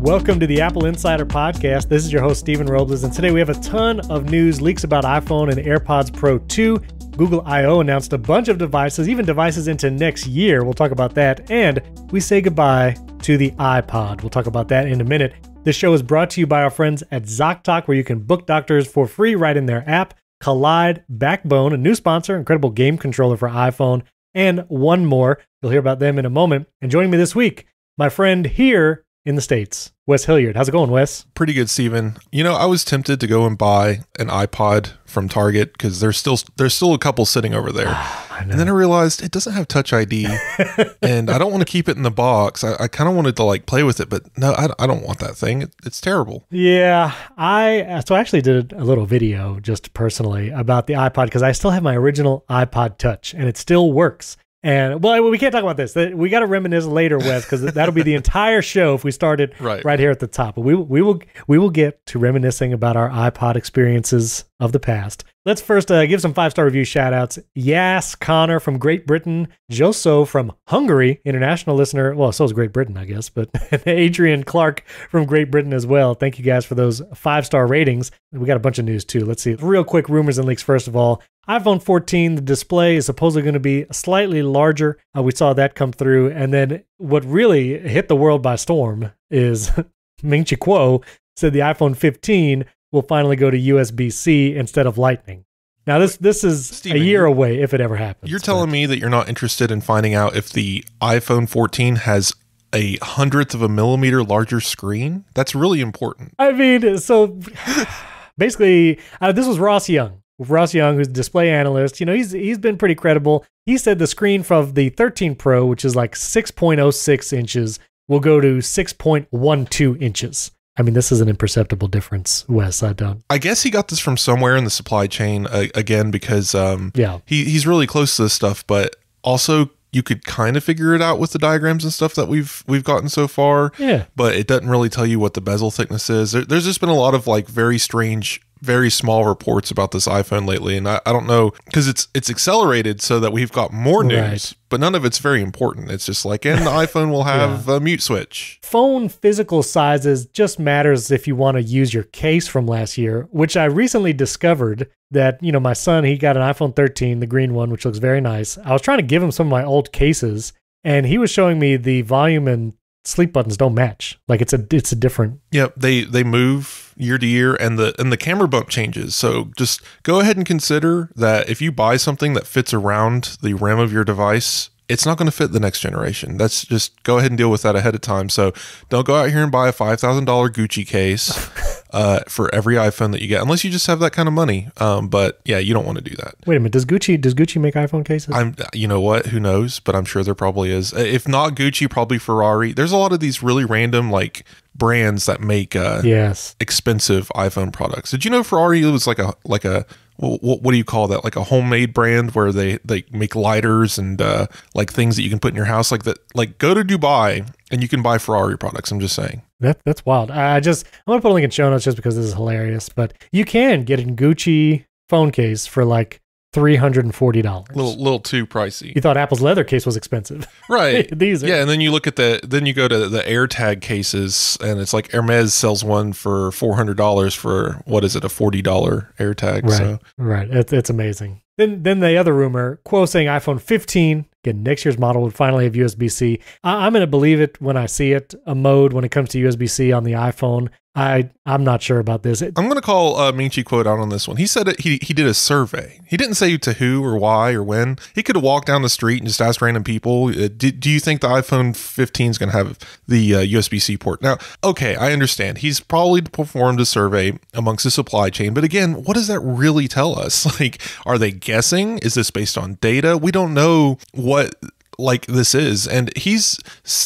Welcome to the Apple Insider Podcast. This is your host, Stephen Robles, and today we have a ton of news, leaks about iPhone and AirPods Pro 2. Google I.O. announced a bunch of devices, even devices into next year. We'll talk about that. And we say goodbye to the iPod. We'll talk about that in a minute. This show is brought to you by our friends at ZocDoc, where you can book doctors for free right in their app. Collide, Backbone, a new sponsor, incredible game controller for iPhone, and one more. You'll hear about them in a moment. And joining me this week, my friend here in the States, Wes Hilliard. How's it going, Wes? Pretty good, Steven. You know, I was tempted to go and buy an iPod from Target because there's still a couple sitting over there. And then I realized it doesn't have Touch ID and I don't want to keep it in the box. I kind of wanted to like play with it, but no, I don't want that thing. It's terrible. Yeah, I actually did a little video just personally about the iPod because I still have my original iPod Touch and it still works. And well, we can't talk about this. We got to reminisce later, Wes, because that'll be the entire show if we started right here at the top. But we will get to reminiscing about our iPod experiences of the past. Let's first give some 5-star review shout-outs. Yas Connor from Great Britain, Joso from Hungary, international listener. Well, so is Great Britain, I guess, but Adrian Clark from Great Britain as well. Thank you guys for those 5-star ratings. We got a bunch of news too. Let's see. Real quick rumors and leaks first of all. iPhone 14, the display is supposedly going to be slightly larger. We saw that come through. And then what really hit the world by storm is Ming-Chi Kuo said the iPhone 15 will finally go to USB-C instead of Lightning. Now, this is Steven, a year away if it ever happens. You're telling me that you're not interested in finding out if the iPhone 14 has a 100th of a millimeter larger screen? That's really important. I mean, so basically, this was Ross Young. Ross Young, who's a display analyst, you know, he's been pretty credible. He said the screen from the 13 Pro, which is like 6.06 inches, will go to 6.12 inches. I mean, this is an imperceptible difference, Wes. I guess he got this from somewhere in the supply chain, again, because he's really close to this stuff, but also you could kind of figure it out with the diagrams and stuff that we've gotten so far. Yeah. But it doesn't really tell you what the bezel thickness is. There's just been a lot of like very strange, very small reports about this iPhone lately, and I don't know, because it's accelerated so that we've got more news, but none of it's very important. It's just like, and the iPhone will have a mute switch. Phone physical sizes just matters if you want to use your case from last year, which I recently discovered that, you know, my son, he got an iPhone 13, the green one, which looks very nice. I was trying to give him some of my old cases, and he was showing me the volume and sleep buttons don't match. Like it's a different. Yep, they move year to year, and the camera bump changes. So just go ahead and consider that if you buy something that fits around the rim of your device, it's not going to fit the next generation. That's just go ahead and deal with that ahead of time. So don't go out here and buy a $5,000 Gucci case for every iPhone that you get, unless you just have that kind of money. But yeah, you don't want to do that. Wait a minute, does Gucci make iPhone cases? You know what? Who knows? But I'm sure there probably is. If not Gucci, probably Ferrari. There's a lot of these really random like brands that make expensive iPhone products. Did you know Ferrari was like a what do you call that? Like a homemade brand where they make lighters and like things that you can put in your house like that. Like go to Dubai and you can buy Ferrari products. I'm just saying. That's wild. I'm going to put a link in show notes just because this is hilarious. But you can get a Gucci phone case for like $340. Little too pricey. You thought Apple's leather case was expensive. Right. These are. Yeah, and then you look at then you go to the AirTag cases, and it's like Hermes sells one for $400 for, what is it, a $40 AirTag. Right, so. Right. It's amazing. Then the other rumor, Kuo saying iPhone 15, again, next year's model would finally have USB-C. I'm going to believe it when I see it, a mode when it comes to USB-C on the iPhone. I'm not sure about this. I'm going to call Ming-Chi Kuo out on this one. He said he did a survey. He didn't say to who or why or when. He could have walked down the street and just asked random people, do you think the iPhone 15 is going to have the USB-C port? Now, okay, I understand. He's probably performed a survey amongst the supply chain, but again, what does that really tell us? Like, are they guessing? Is this based on data? We don't know what like this is, and he's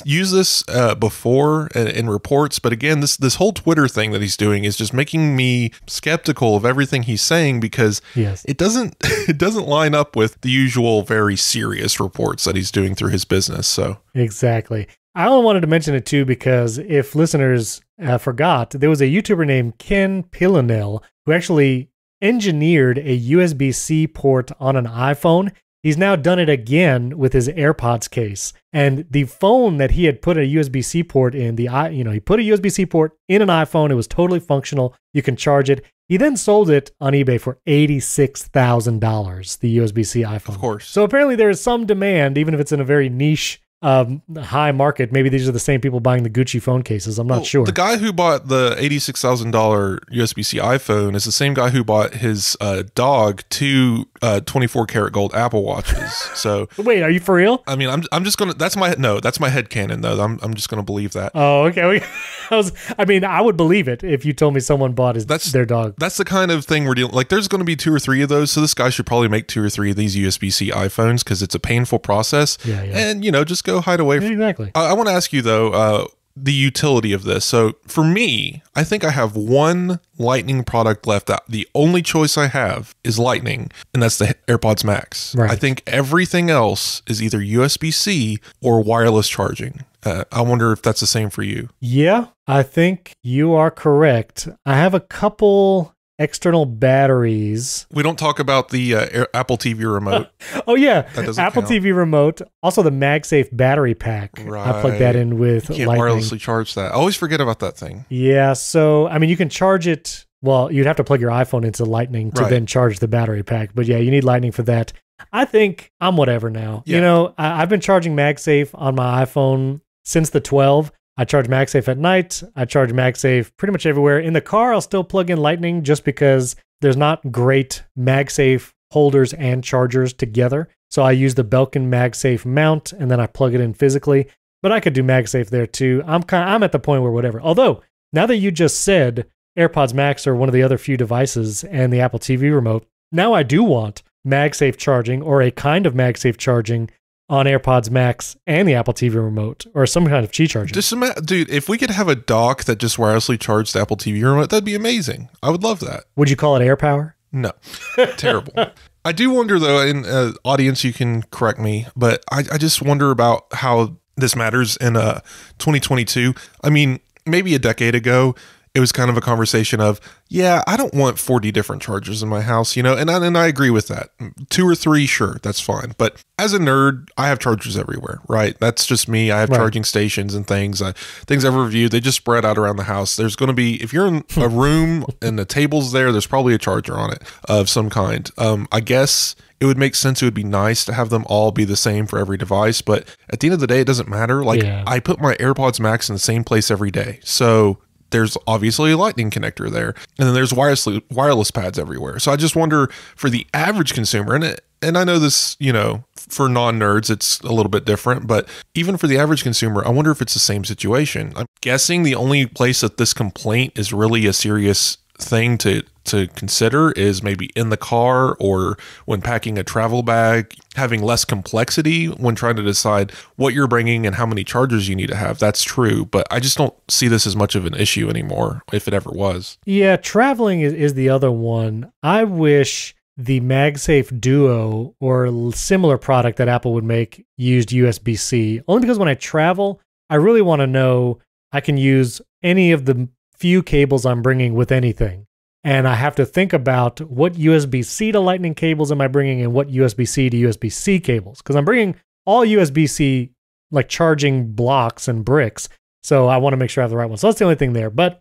used this before in reports, but again, this whole Twitter thing that he's doing is just making me skeptical of everything he's saying, because it doesn't line up with the usual very serious reports that he's doing through his business. So exactly. I only wanted to mention it too because if listeners forgot, there was a YouTuber named Ken Pilonel who actually engineered a USB-C port on an iPhone. he's now done it again with his AirPods case. And the phone that he had put a USB-C port in, he put a USB-C port in an iPhone. It was totally functional. You can charge it. He then sold it on eBay for $86,000, the USB-C iPhone. Of course. So apparently there is some demand, even if it's in a very niche high market. Maybe these are the same people buying the Gucci phone cases. I'm not sure. The guy who bought the $86,000 USB-C iPhone is the same guy who bought his dog two 24 karat gold Apple Watches. So wait, are you for real? I mean, I'm just gonna. That's my headcanon though. I'm just gonna believe that. Oh, okay. I would believe it if you told me someone bought their dog. That's the kind of thing we're dealing. Like, there's going to be 2 or 3 of those. So this guy should probably make 2 or 3 of these USB-C iPhones because it's a painful process. Yeah. And just go hide away. Exactly. I want to ask you though, the utility of this. So for me, I think I have one Lightning product left. The only choice I have is Lightning, and that's the AirPods Max. Right. I think everything else is either USB-C or wireless charging. I wonder if that's the same for you. Yeah, I think you are correct. I have a couple external batteries. We don't talk about the Apple TV remote. Oh yeah, Apple count. TV remote. Also the MagSafe battery pack. Right. I plug that in with you can't Lightning. wirelessly charge that. I always forget about that thing. Yeah, so I mean you can charge it. Well, you'd have to plug your iPhone into Lightning to then charge the battery pack. But yeah, you need Lightning for that. I think I'm whatever now. Yeah. I've been charging MagSafe on my iPhone since the 12. I charge MagSafe at night. I charge MagSafe pretty much everywhere. In the car, I'll still plug in Lightning just because there's not great MagSafe holders and chargers together. So I use the Belkin MagSafe mount and then I plug it in physically. But I could do MagSafe there too. I'm at the point where whatever. Although, now that you just said AirPods Max are one of the other few devices and the Apple TV remote, now I do want MagSafe charging or a kind of MagSafe charging on AirPods Max and the Apple TV remote, or some kind of Qi charger. Dude, if we could have a dock that just wirelessly charged the Apple TV remote, that'd be amazing. I would love that. Would you call it AirPower? No. Terrible. I do wonder, though, in audience, you can correct me, but I just wonder about how this matters in 2022. I mean, maybe a decade ago, it was kind of a conversation of, yeah, I don't want 40 different chargers in my house, and I agree with that. 2 or 3, sure, that's fine. But as a nerd, I have chargers everywhere, right? That's just me. I have charging stations and things. Things I've reviewed, they just spread out around the house. There's going to be, if you're in a room and the table's there's probably a charger on it of some kind. I guess it would make sense. It would be nice to have them all be the same for every device. But at the end of the day, it doesn't matter. I put my AirPods Max in the same place every day. So there's obviously a Lightning connector there, and then there's wireless pads everywhere. So I just wonder for the average consumer, and I know this, for non-nerds, it's a little bit different, but even for the average consumer, I wonder if it's the same situation. I'm guessing the only place that this complaint is really a serious thing to consider is maybe in the car or when packing a travel bag, having less complexity when trying to decide what you're bringing and how many chargers you need to have. That's true, but I just don't see this as much of an issue anymore, if it ever was. Yeah, traveling is the other one. I wish the MagSafe Duo or similar product that Apple would make used USB-C, only because when I travel, I really want to know I can use any of the few cables I'm bringing with anything. And I have to think about what USB-C to Lightning cables am I bringing and what USB-C to USB-C cables. Because I'm bringing all USB-C like charging blocks and bricks. So I want to make sure I have the right one. So that's the only thing there. But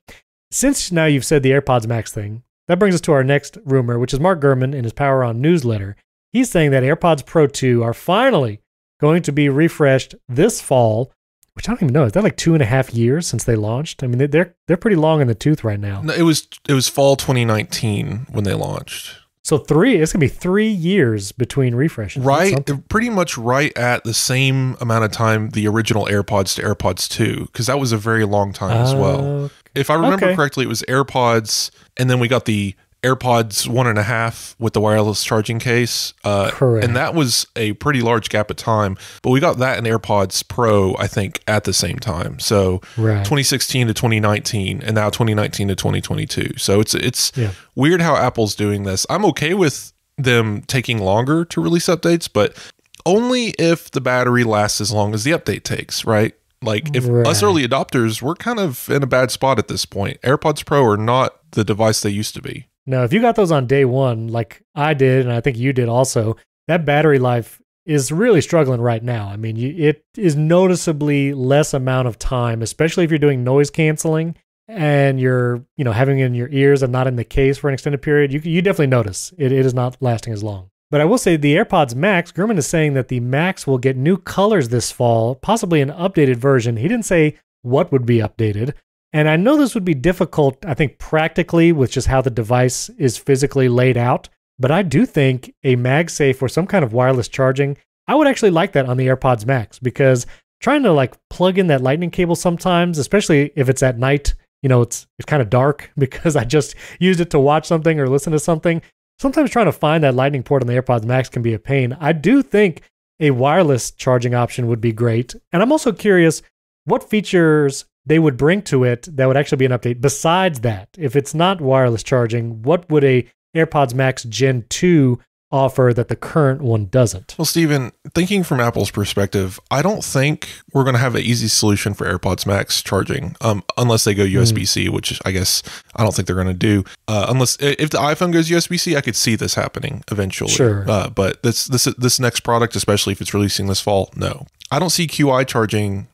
since now you've said the AirPods Max thing, that brings us to our next rumor, which is Mark Gurman in his Power On newsletter. He's saying that AirPods Pro 2 are finally going to be refreshed this fall, which I don't even know. Is that like 2.5 years since they launched? I mean, they're pretty long in the tooth right now. No, it was fall 2019 when they launched. So it's going to be 3 years between refreshes. Right. Pretty much right at the same amount of time the original AirPods to AirPods 2, because that was a very long time as well. If I remember correctly, it was AirPods, and then we got the AirPods 1.5 with the wireless charging case. Correct. And that was a pretty large gap of time. But we got that in AirPods Pro, I think, at the same time. So 2016 to 2019, and now 2019 to 2022. So it's weird how Apple's doing this. I'm okay with them taking longer to release updates, but only if the battery lasts as long as the update takes, right? Like, if us early adopters, we're kind of in a bad spot at this point. AirPods Pro are not the device they used to be. No, if you got those on day one, like I did, and I think you did also, that battery life is really struggling right now. I mean, it is noticeably less amount of time, especially if you're doing noise canceling and you're, having it in your ears and not in the case for an extended period. You definitely notice it is not lasting as long. But I will say the AirPods Max, Gurman is saying that the Max will get new colors this fall, possibly an updated version. He didn't say what would be updated. And I know this would be difficult, I think, practically with just how the device is physically laid out. But I do think a MagSafe or some kind of wireless charging, I would actually like that on the AirPods Max, because trying to plug in that lightning cable sometimes, especially if it's at night, it's kind of dark because I just used it to watch something or listen to something. Sometimes trying to find that lightning port on the AirPods Max can be a pain. I do think a wireless charging option would be great. And I'm also curious what features they would bring to it that would actually be an update besides that. If it's not wireless charging, what would a AirPods Max Gen 2 offer that the current one doesn't? Well, Steven, thinking from Apple's perspective, I don't think we're going to have an easy solution for AirPods Max charging, unless they go USB-C, which I guess I don't think they're going to do. Unless if the iPhone goes USB-C, I could see this happening eventually. Sure. But this next product, especially if it's releasing this fall, no. I don't see QI charging,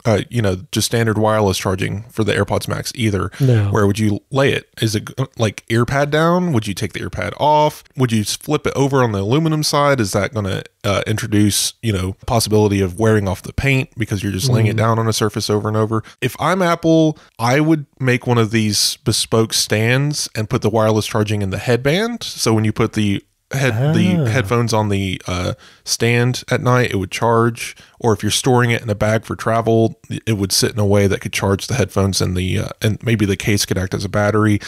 just standard wireless charging for the AirPods Max either. No. Where would you lay it? Is it like earpad down? Would you take the earpad off? Would you flip it over on the aluminum side? Is that going to introduce, possibility of wearing off the paint because you're just laying it down on a surface over and over? If I'm Apple, I would make one of these bespoke stands and put the wireless charging in the headband. So when you put the headphones on the stand at night, it would charge. Or if you're storing it in a bag for travel, it would sit in a way that could charge the headphones and and maybe the case could act as a battery.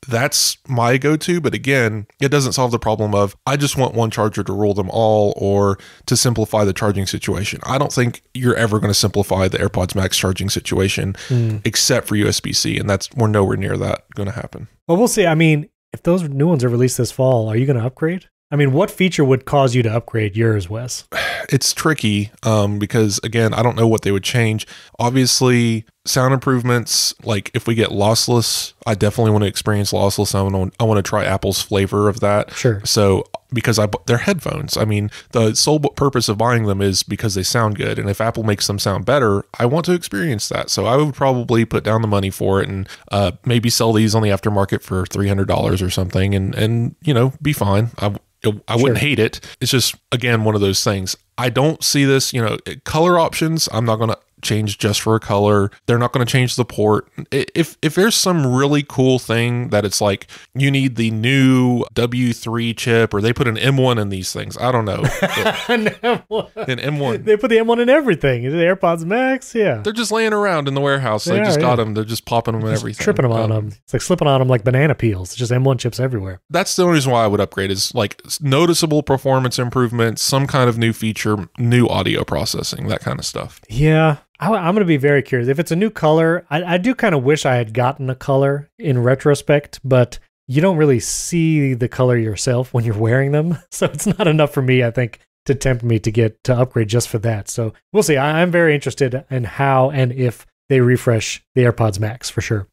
That's my go-to. But again, it doesn't solve the problem of I just want one charger to rule them all or to simplify the charging situation. I don't think you're ever going to simplify the AirPods Max charging situation except for USB-C, and we're nowhere near that going to happen. Well, we'll see. I mean, if those new ones are released this fall, are you going to upgrade? I mean, what feature would cause you to upgrade yours, Wes? It's tricky because, again, I don't know what they would change. Obviously, sound improvements, like if we get lossless, I definitely want to experience lossless. I want to try Apple's flavor of that. Sure. So because they're headphones. I mean, the sole purpose of buying them is because they sound good. And if Apple makes them sound better, I want to experience that. So I would probably put down the money for it and maybe sell these on the aftermarket for $300 or something and be fine. I wouldn't hate it. It's just, again, one of those things. I don't see this, color options. I'm not going to change just for a color. They're not going to change the port. If there's some really cool thing that it's like you need the new W3 chip or they put an M1 in these things, I don't know. An M1. They put the M1 in everything. The AirPods Max, yeah. They're just laying around in the warehouse. They just got them. They're just popping them and everything. Tripping them on them. It's like slipping on them like banana peels. It's just M1 chips everywhere. That's the only reason why I would upgrade is like noticeable performance improvements, some kind of new feature, new audio processing, that kind of stuff. Yeah. I'm going to be very curious. If it's a new color, I do kind of wish I had gotten a color in retrospect, but you don't really see the color yourself when you're wearing them. So it's not enough for me, I think, to tempt me to upgrade just for that. So we'll see. I'm very interested in how and if they refresh the AirPods Max for sure.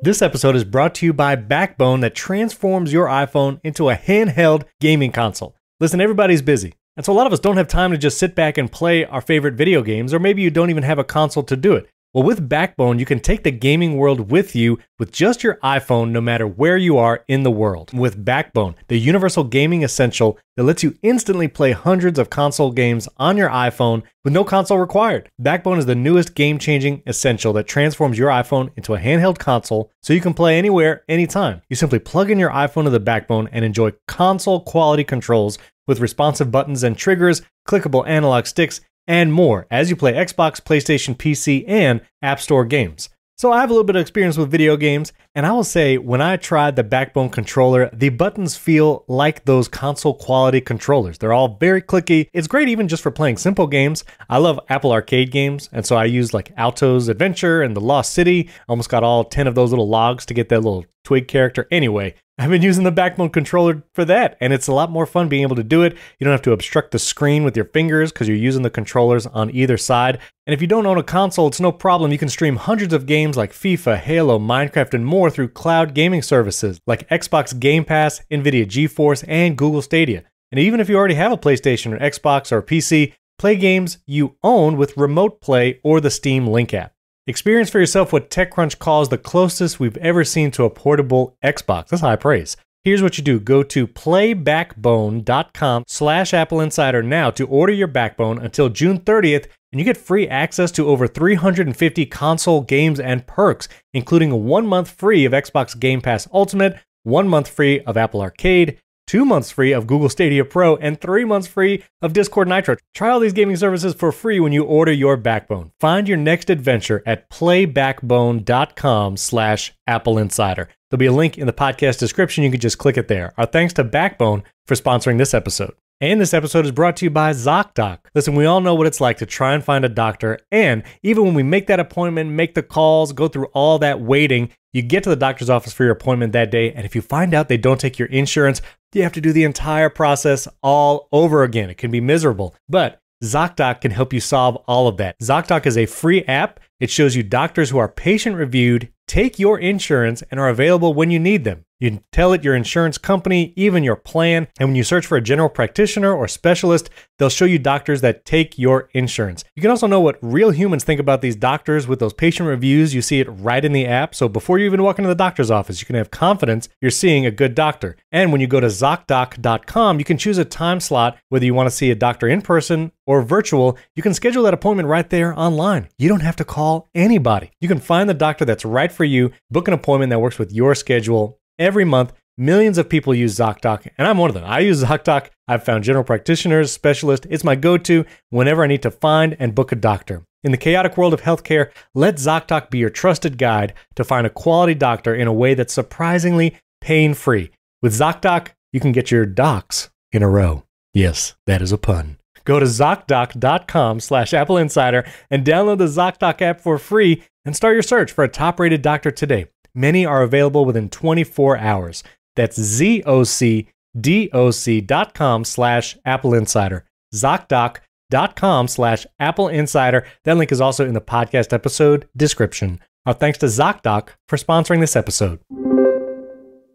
This episode is brought to you by Backbone that transforms your iPhone into a handheld gaming console. Listen, everybody's busy. And so a lot of us don't have time to just sit back and play our favorite video games, or maybe you don't even have a console to do it. Well, with Backbone, you can take the gaming world with you with just your iPhone, no matter where you are in the world. With Backbone, the universal gaming essential that lets you instantly play hundreds of console games on your iPhone with no console required. Backbone is the newest game-changing essential that transforms your iPhone into a handheld console so you can play anywhere, anytime. You simply plug in your iPhone to the Backbone and enjoy console-quality controls with responsive buttons and triggers, clickable analog sticks, and more as you play Xbox, PlayStation, PC, and App Store games. So I have a little bit of experience with video games, and I will say when I tried the Backbone controller, the buttons feel like those console quality controllers. They're all very clicky. It's great even just for playing simple games. I love Apple Arcade games, and so I use like Alto's Adventure and The Lost City. I almost got all 10 of those little logs to get that little twig character. Anyway, I've been using the Backbone controller for that, and it's a lot more fun being able to do it. You don't have to obstruct the screen with your fingers because you're using the controllers on either side. And if you don't own a console, it's no problem. You can stream hundreds of games like FIFA, Halo, Minecraft, and more through cloud gaming services like Xbox Game Pass, NVIDIA GeForce, and Google Stadia. And even if you already have a PlayStation or Xbox or PC, play games you own with Remote Play or the Steam Link app. Experience for yourself what TechCrunch calls the closest we've ever seen to a portable Xbox. That's high praise. Here's what you do. Go to playbackbone.com/AppleInsider now to order your Backbone until June 30th, and you get free access to over 350 console games and perks, including 1 month free of Xbox Game Pass Ultimate, 1 month free of Apple Arcade, 2 months free of Google Stadia Pro, and 3 months free of Discord Nitro. Try all these gaming services for free when you order your Backbone. Find your next adventure at playbackbone.com/AppleInsider. There'll be a link in the podcast description. You can just click it there. Our thanks to Backbone for sponsoring this episode. And this episode is brought to you by ZocDoc. Listen, we all know what it's like to try and find a doctor. And even when we make that appointment, make the calls, go through all that waiting, you get to the doctor's office for your appointment that day. And if you find out they don't take your insurance, you have to do the entire process all over again. It can be miserable. But ZocDoc can help you solve all of that. ZocDoc is a free app. It shows you doctors who are patient-reviewed, take your insurance, and are available when you need them. You can tell it your insurance company, even your plan, and when you search for a general practitioner or specialist, they'll show you doctors that take your insurance. You can also know what real humans think about these doctors with those patient reviews. You see it right in the app, so before you even walk into the doctor's office, you can have confidence you're seeing a good doctor. And when you go to ZocDoc.com, you can choose a time slot, whether you want to see a doctor in person or virtual. You can schedule that appointment right there online. You don't have to call anybody. You can find the doctor that's right for you, book an appointment that works with your schedule. Every month, millions of people use ZocDoc, and I'm one of them. I use ZocDoc. I've found general practitioners, specialists. It's my go-to whenever I need to find and book a doctor. In the chaotic world of healthcare, let ZocDoc be your trusted guide to find a quality doctor in a way that's surprisingly pain-free. With ZocDoc, you can get your docs in a row. Yes, that is a pun. Go to ZocDoc.com/AppleInsider and download the ZocDoc app for free and start your search for a top-rated doctor today. Many are available within 24 hours. That's ZocDoc.com/AppleInsider. ZocDoc.com/AppleInsider. That link is also in the podcast episode description. Our thanks to ZocDoc for sponsoring this episode.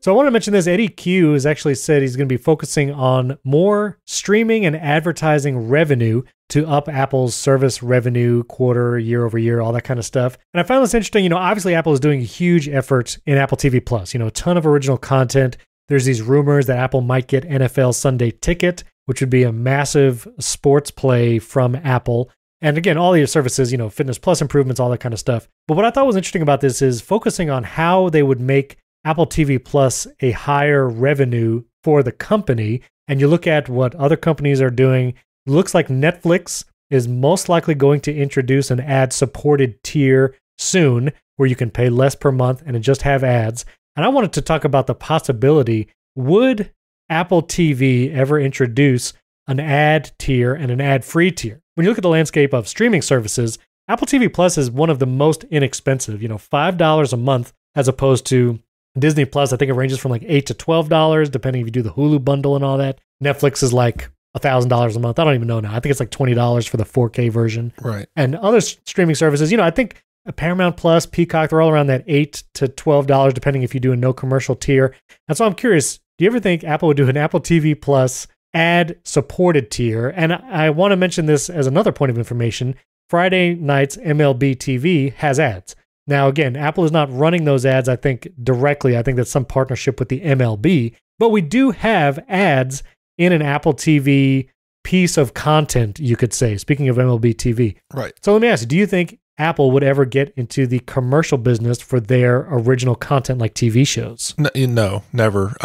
So I want to mention this. Eddie Q has actually said he's going to be focusing on more streaming and advertising revenue to up Apple's service revenue quarter, year over year, all that kind of stuff. And I found this interesting. Obviously Apple is doing a huge effort in Apple TV Plus, a ton of original content. There's these rumors that Apple might get NFL Sunday Ticket, which would be a massive sports play from Apple. And again, all these services, Fitness Plus improvements, all that kind of stuff. But what I thought was interesting about this is focusing on how they would make Apple TV Plus a higher revenue for the company. And you look at what other companies are doing. It looks like Netflix is most likely going to introduce an ad-supported tier soon where you can pay less per month and just have ads. And I wanted to talk about the possibility, would Apple TV ever introduce an ad tier and an ad-free tier? When you look at the landscape of streaming services, Apple TV Plus is one of the most inexpensive, $5 a month, as opposed to Disney Plus. I think it ranges from like $8 to $12, depending if you do the Hulu bundle and all that. Netflix is like $1,000 a month. I don't even know now. I think it's like $20 for the 4K version. Right. And other streaming services, I think Paramount Plus, Peacock, they're all around that $8 to $12, depending if you do a no commercial tier. And so I'm curious, do you ever think Apple would do an Apple TV Plus ad-supported tier? And I want to mention this as another point of information. Friday night's MLB TV has ads. Now, again, Apple is not running those ads, I think, directly. I think that's some partnership with the MLB. But we do have ads in an Apple TV piece of content, you could say, speaking of MLB TV. Right. So let me ask you, do you think Apple would ever get into the commercial business for their original content like TV shows? No, never.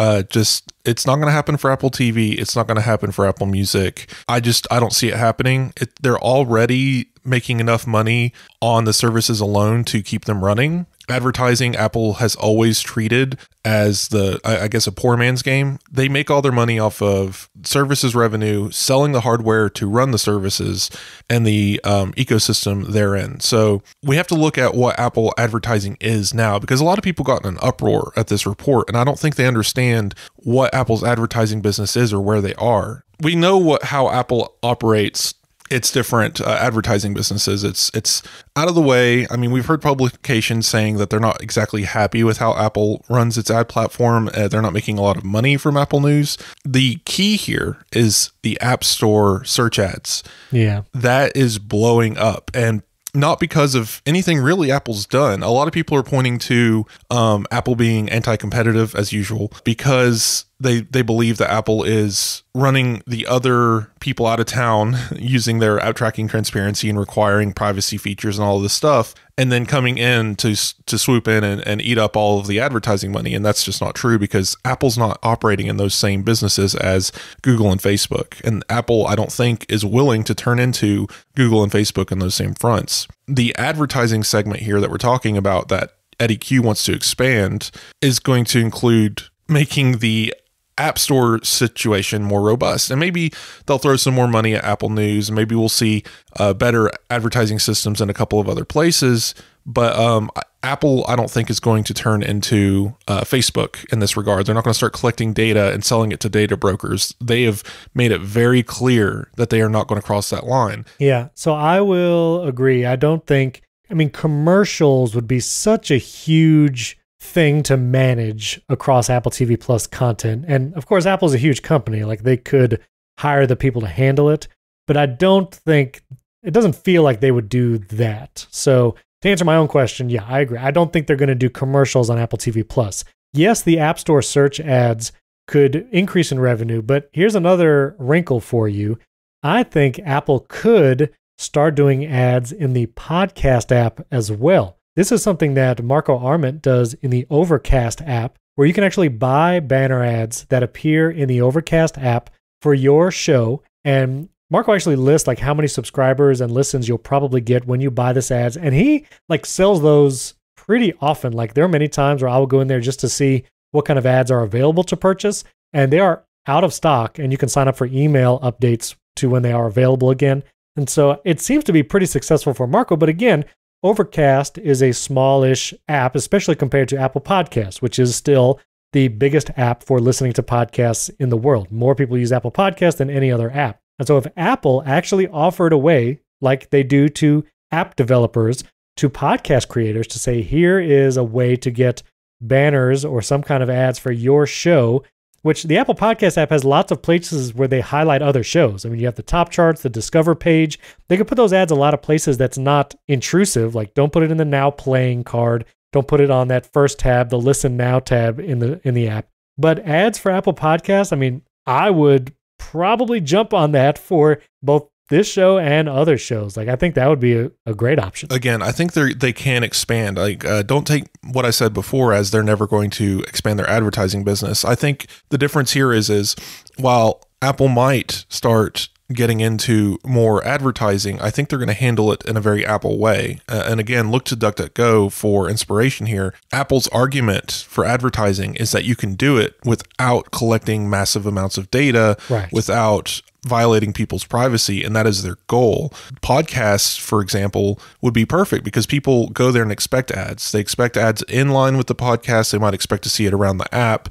It's not going to happen for Apple TV. It's not going to happen for Apple Music. I don't see it happening. They're already making enough money on the services alone to keep them running. Advertising, Apple has always treated as I guess a poor man's game. They make all their money off of services revenue, selling the hardware to run the services and the ecosystem therein. So we have to look at what Apple advertising is now, because a lot of people got in an uproar at this report, and I don't think they understand what Apple's advertising business is or where they are. We know how Apple operates its different advertising businesses. It's out of the way. I mean, we've heard publications saying that they're not exactly happy with how Apple runs its ad platform. They're not making a lot of money from Apple News. The key here is the App Store search ads. Yeah. That is blowing up, and not because of anything really Apple's done. A lot of people are pointing to Apple being anti-competitive as usual, because they believe that Apple is running the other people out of town using their app tracking transparency and requiring privacy features and all of this stuff, and then coming in to swoop in and eat up all of the advertising money. And that's just not true, because Apple's not operating in those same businesses as Google and Facebook. And Apple, I don't think, is willing to turn into Google and Facebook in those same fronts. The advertising segment here that we're talking about that Eddie Q wants to expand is going to include making the App Store situation more robust. And maybe they'll throw some more money at Apple News, and maybe we'll see better advertising systems in a couple of other places. But Apple, I don't think, is going to turn into Facebook in this regard. They're not going to start collecting data and selling it to data brokers. They have made it very clear that they are not going to cross that line. Yeah, so I will agree. I don't think, I mean, commercials would be such a huge thing to manage across Apple TV Plus content. And of course, Apple's a huge company. Like, they could hire the people to handle it, but I don't think, it doesn't feel like they would do that. So to answer my own question, yeah, I agree. I don't think they're going to do commercials on Apple TV Plus. Yes, the App Store search ads could increase in revenue, but here's another wrinkle for you. I think Apple could start doing ads in the podcast app as well. This is something that Marco Arment does in the Overcast app, where you can actually buy banner ads that appear in the Overcast app for your show. And Marco actually lists like how many subscribers and listens you'll probably get when you buy this ads. And he like sells those pretty often. Like, there are many times where I will go in there just to see what kind of ads are available to purchase, and they are out of stock, and you can sign up for email updates to when they are available again. And so it seems to be pretty successful for Marco. But again, Overcast is a smallish app, especially compared to Apple Podcasts, which is still the biggest app for listening to podcasts in the world. More people use Apple Podcasts than any other app. And so if Apple actually offered a way, like they do to app developers, to podcast creators, to say, here is a way to get banners or some kind of ads for your show, which the Apple Podcast app has lots of places where they highlight other shows. I mean, you have the top charts, the Discover page. They could put those ads a lot of places that's not intrusive. Like, don't put it in the Now Playing card. Don't put it on that first tab, the Listen Now tab in the app. But ads for Apple Podcasts, I mean, I would probably jump on that for both this show and other shows. Like, I think that would be a great option. Again, I think they can expand. Like, don't take what I said before as they're never going to expand their advertising business. I think the difference here is while Apple might start getting into more advertising, I think they're going to handle it in a very Apple way. And again, look to DuckDuckGo for inspiration here. Apple's argument for advertising is that you can do it without collecting massive amounts of data, right, without violating people's privacy, and that is their goal. Podcasts, for example, would be perfect because people go there and expect ads. They expect ads in line with the podcast. They might expect to see it around the app,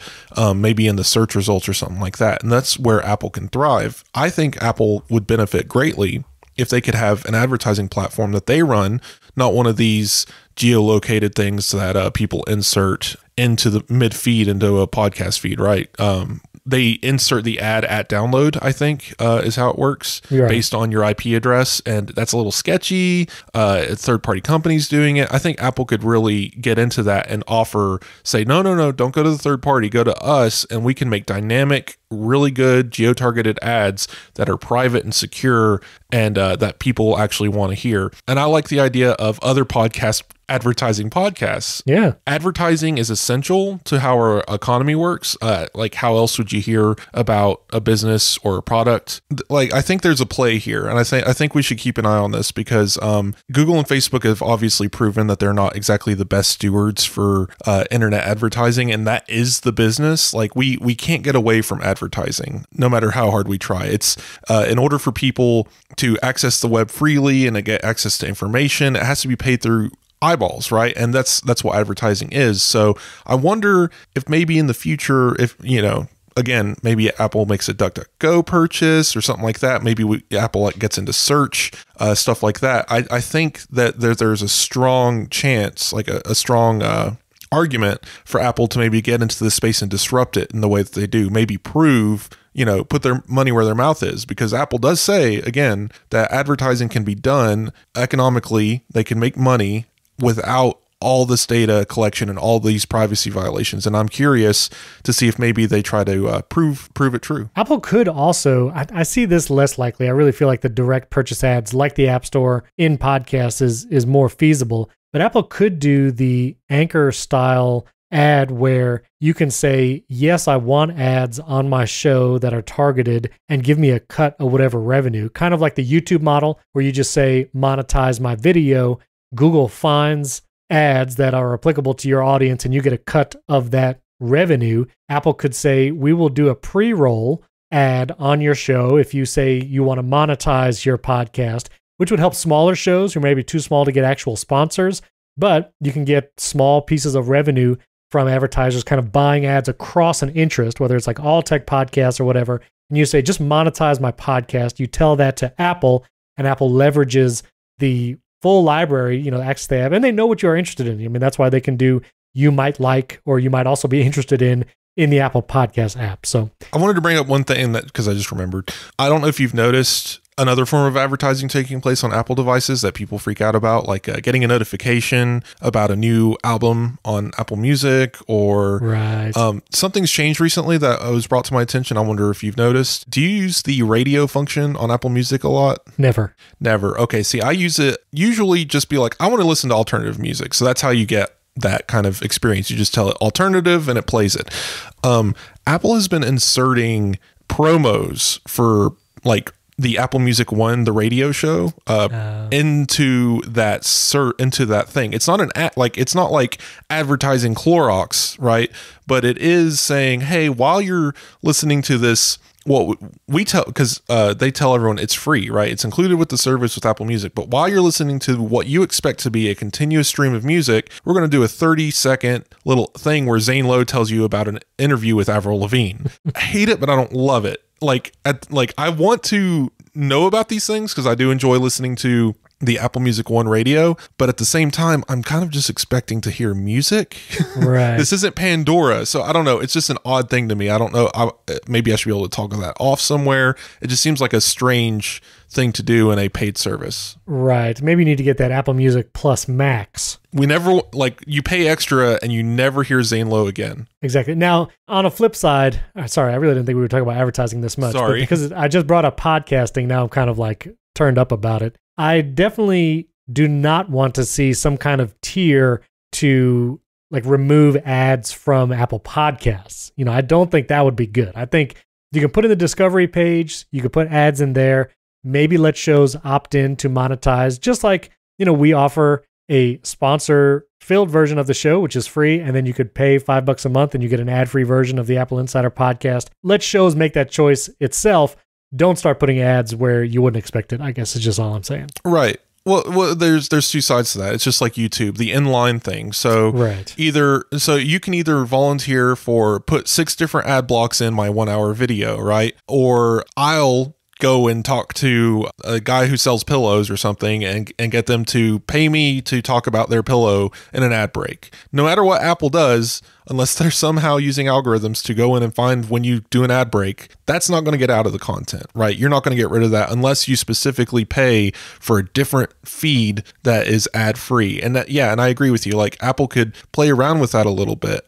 maybe in the search results or something like that. And that's where Apple can thrive. I think Apple would benefit greatly if they could have an advertising platform that they run, not one of these geolocated things that people insert into the mid feed into a podcast feed, right? They insert the ad at download, I think, is how it works, right, based on your IP address. And that's a little sketchy. Third-party companies doing it. I think Apple could really get into that and offer, say, no, don't go to the third party. Go to us, and we can make dynamic, really good geo-targeted ads that are private and secure and that people actually want to hear. And I like the idea of other podcasts advertising podcasts. Yeah. Advertising is essential to how our economy works. Like, how else would you hear about a business or a product? Like, I think there's a play here, and I think we should keep an eye on this because Google and Facebook have obviously proven that they're not exactly the best stewards for internet advertising, and that is the business. Like, we can't get away from advertising no matter how hard we try. It's in order for people to access the web freely and to get access to information, it has to be paid through eyeballs, right? And that's what advertising is. So I wonder if maybe in the future, if, again, maybe Apple makes a DuckDuckGo purchase or something like that. Maybe Apple gets into search, stuff like that. I think that there's a strong chance, like a strong argument for Apple to maybe get into this space and disrupt it in the way that they do. Maybe prove, put their money where their mouth is, because Apple does say, again, that advertising can be done economically. They can make money without all this data collection and all these privacy violations. And I'm curious to see if maybe they try to prove it true. Apple could also, I see this less likely. I really feel like the direct purchase ads like the App Store in podcasts is more feasible. But Apple could do the Anchor style ad where you can say, yes, I want ads on my show that are targeted and give me a cut of whatever revenue. Kind of like the YouTube model where you just say, monetize my video. Google finds ads that are applicable to your audience and you get a cut of that revenue. Apple could say, we will do a pre-roll ad on your show if you say you want to monetize your podcast, which would help smaller shows who may be too small to get actual sponsors, but you can get small pieces of revenue from advertisers kind of buying ads across an interest, whether it's like all tech podcasts or whatever. And you say, just monetize my podcast. You tell that to Apple, and Apple leverages the full library, access they have, and they know what you're interested in. I mean, that's why they can do you might like, or you might also be interested in the Apple Podcast app. So I wanted to bring up one thing because I just remembered. I don't know if you've noticed another form of advertising taking place on Apple devices that people freak out about, like getting a notification about a new album on Apple Music, or something's changed recently that was brought to my attention. I wonder if you've noticed. Do you use the radio function on Apple Music a lot? Never. Okay, see, I use it usually just be like, I want to listen to alternative music. So that's how you get that kind of experience. You just tell it alternative and it plays it. Apple has been inserting promos for like the Apple Music One, the radio show, into that thing. It's not it's not like advertising Clorox, right? But it is saying, hey, while you're listening to this, we tell, because they tell everyone it's free, right? It's included with the service with Apple Music. But while you're listening to what you expect to be a continuous stream of music, we're going to do a 30-second little thing where Zane Lowe tells you about an interview with Avril Lavigne. I hate it, but I don't love it. I want to know about these things because I do enjoy listening to the Apple Music One radio, but at the same time, I'm kind of just expecting to hear music. Right. This isn't Pandora, so I don't know. It's just an odd thing to me. I don't know. Maybe I should be able to toggle that off somewhere. It just seems like a strange thing to do in a paid service. Right. Maybe you need to get that Apple Music Plus Max. We never, you pay extra and you never hear Zane Lowe again. Exactly. Now, on a flip side, sorry, I really didn't think we were talking about advertising this much. Sorry. But because I just brought up podcasting, now I'm kind of turned up about it. I definitely do not want to see some kind of tier to remove ads from Apple Podcasts. I don't think that would be good. I think you can put in the discovery page, you can put ads in there, maybe let shows opt in to monetize, just like, we offer a sponsor filled version of the show, which is free. And then you could pay $5 a month and you get an ad free version of the Apple Insider podcast. Let shows make that choice itself. Don't start putting ads where you wouldn't expect it, I guess is just all I'm saying. Right. Well, there's two sides to that. It's just like YouTube, the inline thing. So you can either volunteer for put 6 different ad blocks in my 1 hour video, right? Or I'll go and talk to a guy who sells pillows or something and get them to pay me to talk about their pillow in an ad break. No matter what Apple does, unless they're somehow using algorithms to go in and find when you do an ad break, that's not going to get out of the content, right? You're not going to get rid of that unless you specifically pay for a different feed that is ad free. And and I agree with you. Apple could play around with that a little bit.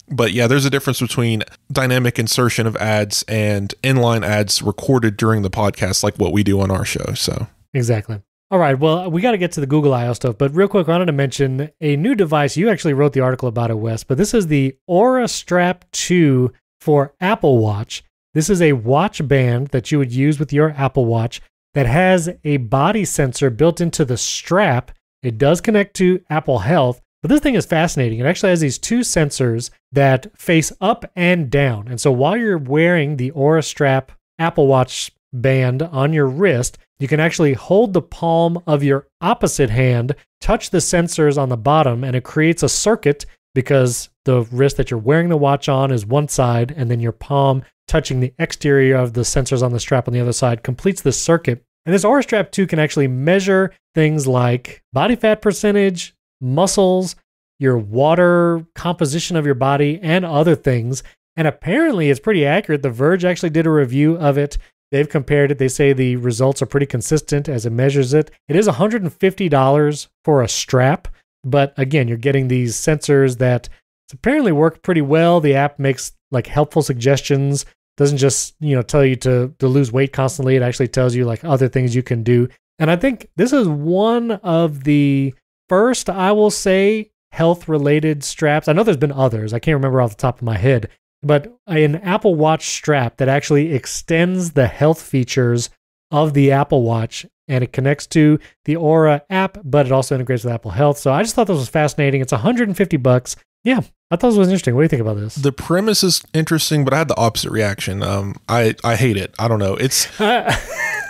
But yeah, there's a difference between dynamic insertion of ads and inline ads recorded during the podcast, like what we do on our show. So exactly. All right. Well, we got to get to the Google I/O stuff, but real quick, I wanted to mention a new device. You actually wrote the article about it, Wes, but this is the Aura Strap 2 for Apple Watch. This is a watch band that you would use with your Apple Watch that has a body sensor built into the strap. It does connect to Apple Health. But this thing is fascinating. It actually has these 2 sensors that face up and down. And so while you're wearing the Aura Strap Apple Watch band on your wrist, you can actually hold the palm of your opposite hand, touch the sensors on the bottom, and it creates a circuit because the wrist that you're wearing the watch on is one side, and then your palm touching the exterior of the sensors on the strap on the other side completes this circuit. And this Aura Strap 2 can actually measure things like body fat percentage, muscles, your water composition of your body, and other things. And apparently it's pretty accurate. The Verge actually did a review of it. They've compared it. They say the results are pretty consistent as it measures it. It is $150 for a strap. But again, you're getting these sensors that apparently work pretty well. The app makes like helpful suggestions. Doesn't just, tell you to lose weight constantly. It actually tells you like other things you can do. And I think this is one of the first, I will say, health-related straps. I know there's been others. I can't remember off the top of my head. But an Apple Watch strap that actually extends the health features of the Apple Watch, and it connects to the Aura app, but it also integrates with Apple Health. So I just thought this was fascinating. It's $150. Yeah, I thought it was interesting. What do you think about this? The premise is interesting, but I had the opposite reaction. I hate it. I don't know. It's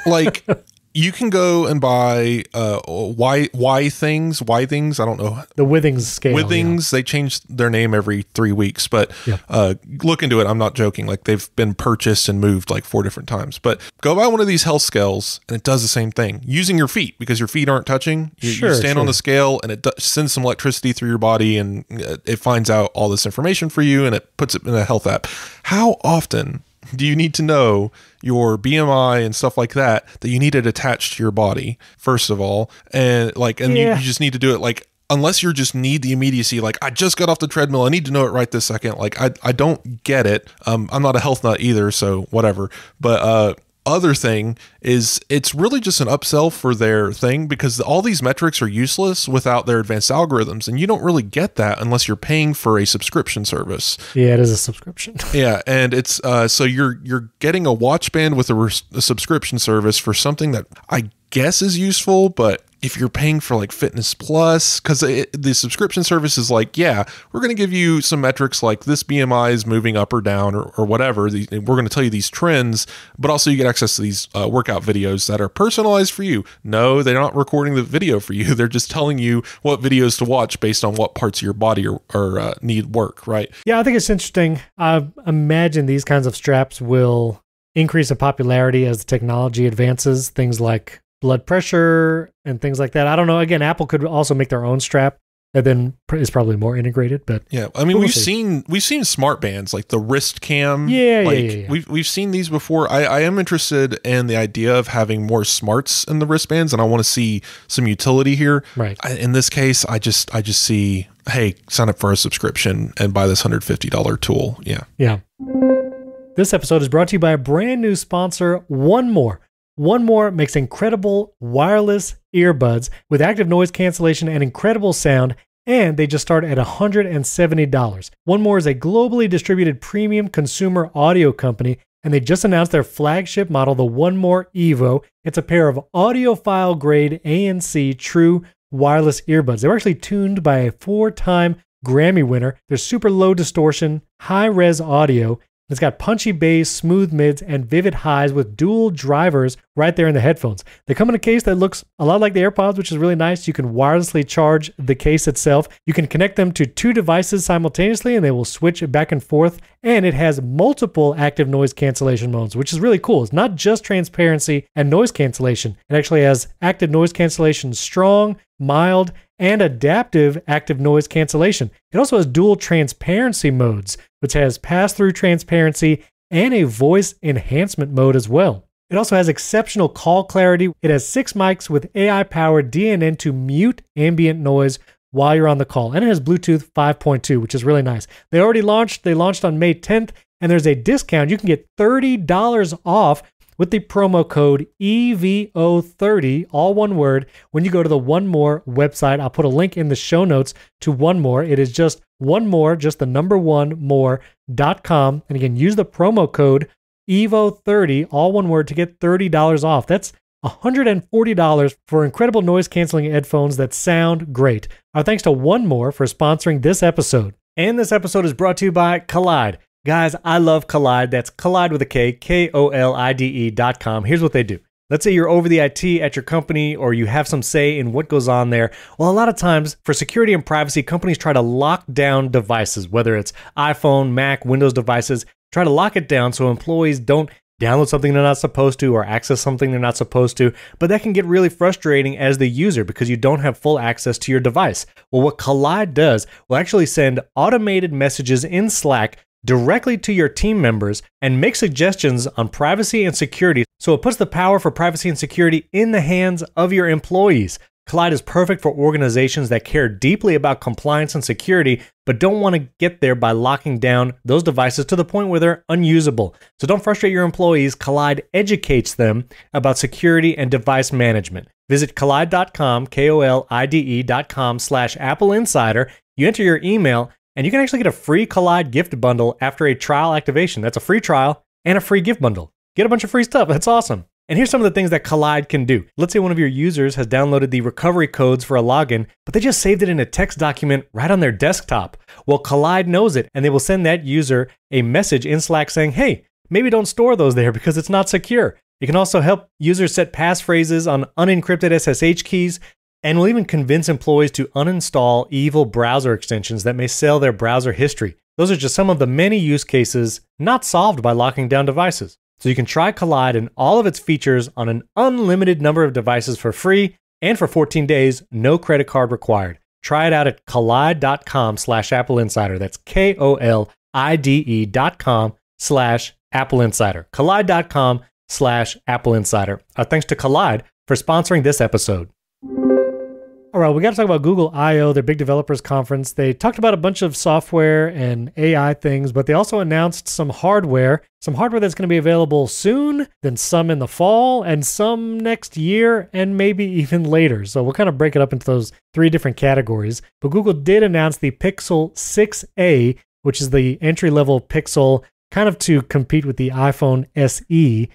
like you can go and buy Y things. I don't know. The Withings scale. Withings, they change their name every 3 weeks, but look into it. I'm not joking. Like they've been purchased and moved like 4 different times. But go buy one of these health scales and it does the same thing using your feet because your feet aren't touching. You stand on the scale and it sends some electricity through your body and it finds out all this information for you and it puts it in a health app. How often do you need to know your BMI and stuff like that you need it attached to your body, first of all? And you just need to do it like, unless you just need the immediacy, like I just got off the treadmill, I need to know it right this second. Like I don't get it. I'm not a health nut either, so whatever. But other thing is it's really just an upsell for their thing because all these metrics are useless without their advanced algorithms, and you don't really get that unless you're paying for a subscription service. Yeah, it is a subscription. Yeah, and it's so you're getting a watch band with a subscription service for something that I guess is useful, but if you're paying for like Fitness Plus, because the subscription service is like, yeah, we're going to give you some metrics like this BMI is moving up or down or whatever. We're going to tell you these trends, but also you get access to these workout videos that are personalized for you. No, they're not recording the video for you. They're just telling you what videos to watch based on what parts of your body are need work, right? Yeah, I think it's interesting. I imagine these kinds of straps will increase in popularity as the technology advances. Things like blood pressure and things like that. I don't know. Again, Apple could also make their own strap that then is probably more integrated. But yeah, I mean, we've seen smart bands like the wrist cam. Yeah. We've seen these before. I am interested in the idea of having more smarts in the wristbands, and I want to see some utility here. Right. In this case, I just see, hey, sign up for a subscription and buy this $150 tool. Yeah. Yeah. This episode is brought to you by a brand new sponsor, One More. One More makes incredible wireless earbuds with active noise cancellation and incredible sound, and they just start at $170. One More is a globally distributed premium consumer audio company, and they just announced their flagship model, the One More Evo. It's a pair of audiophile grade ANC true wireless earbuds. They were actually tuned by a 4-time Grammy winner. They're super low distortion, high res audio. It's got punchy bass, smooth mids, and vivid highs with dual drivers right there in the headphones. They come in a case that looks a lot like the AirPods, which is really nice. You can wirelessly charge the case itself. You can connect them to 2 devices simultaneously, and they will switch back and forth. And it has multiple active noise cancellation modes, which is really cool. It's not just transparency and noise cancellation. It actually has active noise cancellation, strong, mild, and adaptive active noise cancellation. It also has dual transparency modes, which has pass-through transparency and a voice enhancement mode as well. It also has exceptional call clarity. It has 6 mics with AI-powered DNN to mute ambient noise while you're on the call. And it has Bluetooth 5.2, which is really nice. They launched on May 10th, and there's a discount. You can get $30 off with the promo code EVO30, all one word, when you go to the One More website. I'll put a link in the show notes to One More. It is just One More, just the number 1 more.com. And again, use the promo code EVO30, all one word, to get $30 off. That's $140 for incredible noise canceling headphones that sound great. Our thanks to One More for sponsoring this episode. And this episode is brought to you by Collide. Guys, I love Collide. That's Collide with a K, KOLIDE.com. Here's what they do. Let's say you're over the IT at your company or you have some say in what goes on there. Well, a lot of times for security and privacy, companies try to lock down devices, whether it's iPhone, Mac, Windows devices, try to lock it down so employees don't download something they're not supposed to or access something they're not supposed to. But that can get really frustrating as the user because you don't have full access to your device. Well, what Collide does will actually send automated messages in Slack directly to your team members and make suggestions on privacy and security. So it puts the power for privacy and security in the hands of your employees. Collide is perfect for organizations that care deeply about compliance and security, but don't want to get there by locking down those devices to the point where they're unusable. So don't frustrate your employees. Collide educates them about security and device management. Visit collide.com, KOLIDE.com/AppleInsider. You enter your email, and you can actually get a free Collide gift bundle after a trial activation. That's a free trial and a free gift bundle. Get a bunch of free stuff. That's awesome. And here's some of the things that Collide can do. Let's say one of your users has downloaded the recovery codes for a login, but they just saved it in a text document right on their desktop. Well, Collide knows it, and they will send that user a message in Slack saying, hey, maybe don't store those there because it's not secure. It can also help users set passphrases on unencrypted SSH keys, and will even convince employees to uninstall evil browser extensions that may sell their browser history. Those are just some of the many use cases not solved by locking down devices. So you can try Collide and all of its features on an unlimited number of devices for free and for 14 days, no credit card required. Try it out at collide.com/AppleInsider. That's KOLIDE.com/AppleInsider. Collide.com/AppleInsider. Thanks to Collide for sponsoring this episode. All right, we got to talk about Google I/O, their big developers conference. They talked about a bunch of software and AI things, but they also announced some hardware that's going to be available soon, then some in the fall, and some next year, and maybe even later. So we'll kind of break it up into those three different categories. But Google did announce the Pixel 6a, which is the entry-level Pixel, kind of to compete with the iPhone SE.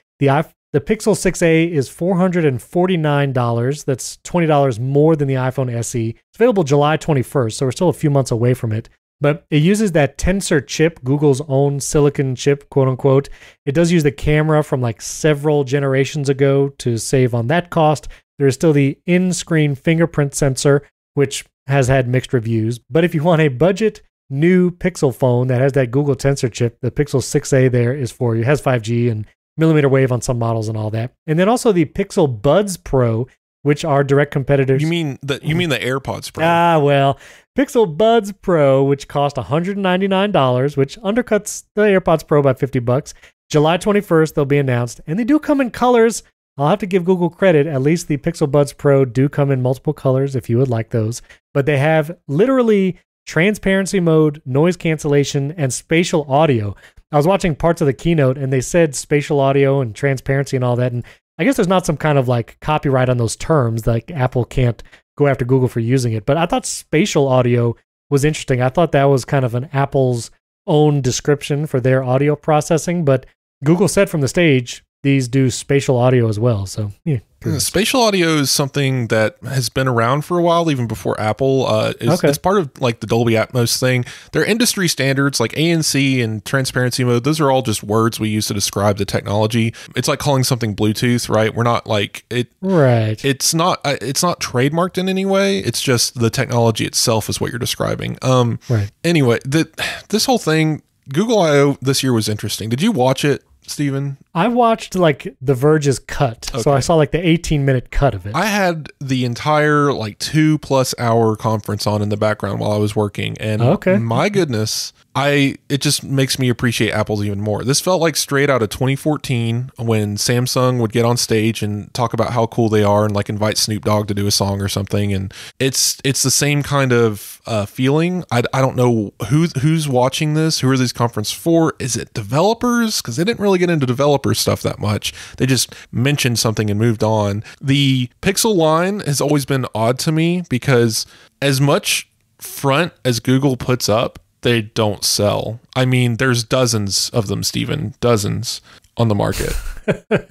The Pixel 6a is $449. That's $20 more than the iPhone SE. It's available July 21st, so we're still a few months away from it. But it uses that Tensor chip, Google's own silicon chip, quote unquote. It does use the camera from like several generations ago to save on that cost. There is still the in-screen fingerprint sensor, which has had mixed reviews. But if you want a budget new Pixel phone that has that Google Tensor chip, the Pixel 6a there is for you. It has 5G and millimeter wave on some models and all that. And then also the Pixel Buds Pro, which are direct competitors. You mean the AirPods Pro? Well, Pixel Buds Pro, which cost $199, which undercuts the AirPods Pro by $50. July 21st, they'll be announced. And they do come in colors. I'll have to give Google credit. At least the Pixel Buds Pro do come in multiple colors if you would like those. But they have literally transparency mode, noise cancellation, and spatial audio. I was watching parts of the keynote and they said spatial audio and transparency and all that. And I guess there's not some kind of like copyright on those terms, like Apple can't go after Google for using it. But I thought spatial audio was interesting. I thought that was kind of an Apple's own description for their audio processing. But Google said from the stage, these do spatial audio as well. So yeah. Spatial audio is something that has been around for a while, even before Apple. It's part of like the Dolby Atmos thing. They're industry standards like ANC and transparency mode. Those are all just words we use to describe the technology. It's like calling something Bluetooth, right? We're not like it. Right. It's not trademarked in any way. It's just the technology itself is what you're describing. Right. Anyway, this whole thing, Google I/O this year was interesting. Did you watch it, Steven? I watched like The Verge's cut. Okay. So I saw like the 18-minute cut of it. I had the entire like 2+ hour conference on in the background while I was working. And my goodness, it just makes me appreciate Apple's even more. This felt like straight out of 2014 when Samsung would get on stage and talk about how cool they are and like invite Snoop Dogg to do a song or something. And it's the same kind of feeling. I don't know who's watching this. Who are these conferences for? Is it developers? Because they didn't really get into developer stuff that much. They just mentioned something and moved on. The Pixel line has always been odd to me because as much front as Google puts up, they don't sell. I mean, there's dozens of them, Steven, dozens on the market.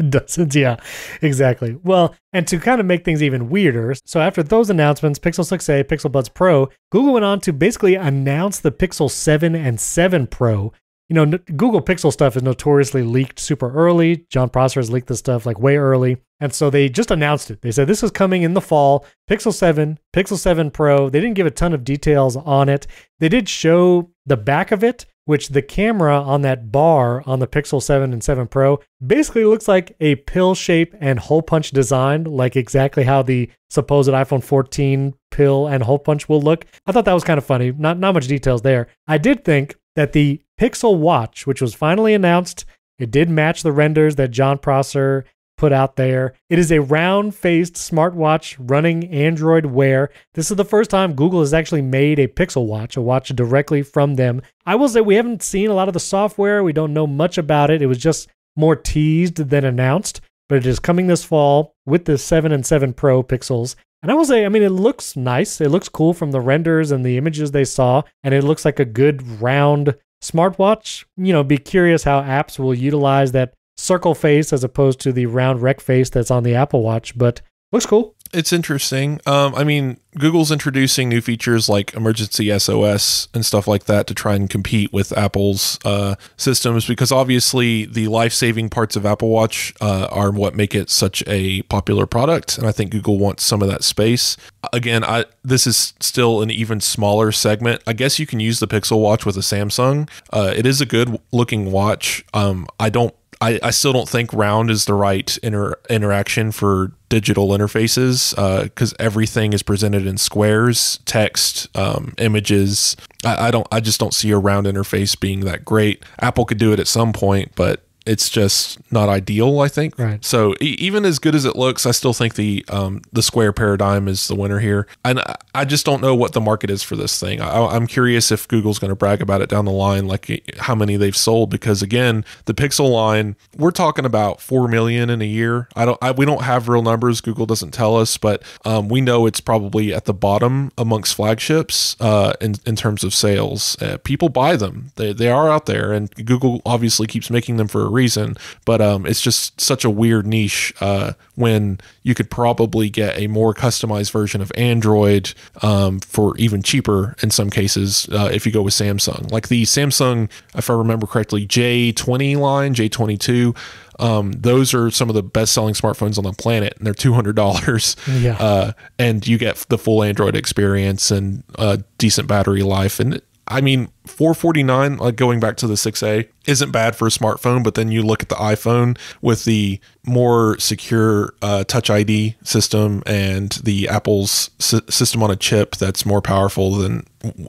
Dozens, yeah, exactly. Well, and to kind of make things even weirder, so after those announcements, Pixel 6a, Pixel Buds Pro, Google went on to basically announce the Pixel 7 and 7 Pro. Google Pixel stuff is notoriously leaked super early. John Prosser has leaked this stuff like way early. And so they just announced it. They said this is coming in the fall, Pixel 7, Pixel 7 Pro. They didn't give a ton of details on it. They did show the back of it, which the camera on that bar on the Pixel 7 and 7 Pro basically looks like a pill shape and hole punch design, like exactly how the supposed iPhone 14 pill and hole punch will look. I thought that was kind of funny. Not much details there. I did think that the Pixel Watch, which was finally announced, it did match the renders that John Prosser put out there. It is a round-faced smartwatch running Android Wear. This is the first time Google has actually made a Pixel Watch, a watch directly from them. I will say we haven't seen a lot of the software. We don't know much about it. It was just more teased than announced, but it is coming this fall with the 7 and 7 Pro Pixels. And I will say, it looks nice. It looks cool from the renders and the images they saw, and it looks like a good round smartwatch. Be curious how apps will utilize that circle face as opposed to the round rec face that's on the Apple Watch, but looks cool. It's interesting. Google's introducing new features like emergency SOS and stuff like that to try and compete with Apple's systems, because obviously the life-saving parts of Apple Watch are what make it such a popular product, and I think Google wants some of that space. Again, this is still an even smaller segment. I guess you can use the Pixel Watch with a Samsung. It is a good-looking watch. I still don't think round is the right interaction for digital interfaces, because everything is presented in squares, text, images. I just don't see a round interface being that great. Apple could do it at some point, but it's just not ideal, I think. Right. So even as good as it looks, I still think the square paradigm is the winner here. And I just don't know what the market is for this thing. I'm curious if Google's going to brag about it down the line, like how many they've sold, because again, the Pixel line, we're talking about 4 million in a year. We don't have real numbers. Google doesn't tell us, but we know it's probably at the bottom amongst flagships in terms of sales. People buy them. They are out there, and Google obviously keeps making them for a reason, but it's just such a weird niche when you could probably get a more customized version of Android for even cheaper in some cases if you go with Samsung. Like the Samsung, if I remember correctly, J20 line, J22, those are some of the best-selling smartphones on the planet, and they're $200. Yeah. And you get the full Android experience and decent battery life. And $449, like going back to the 6A, isn't bad for a smartphone, but then you look at the iPhone with the more secure Touch ID system and the Apple's system on a chip that's more powerful than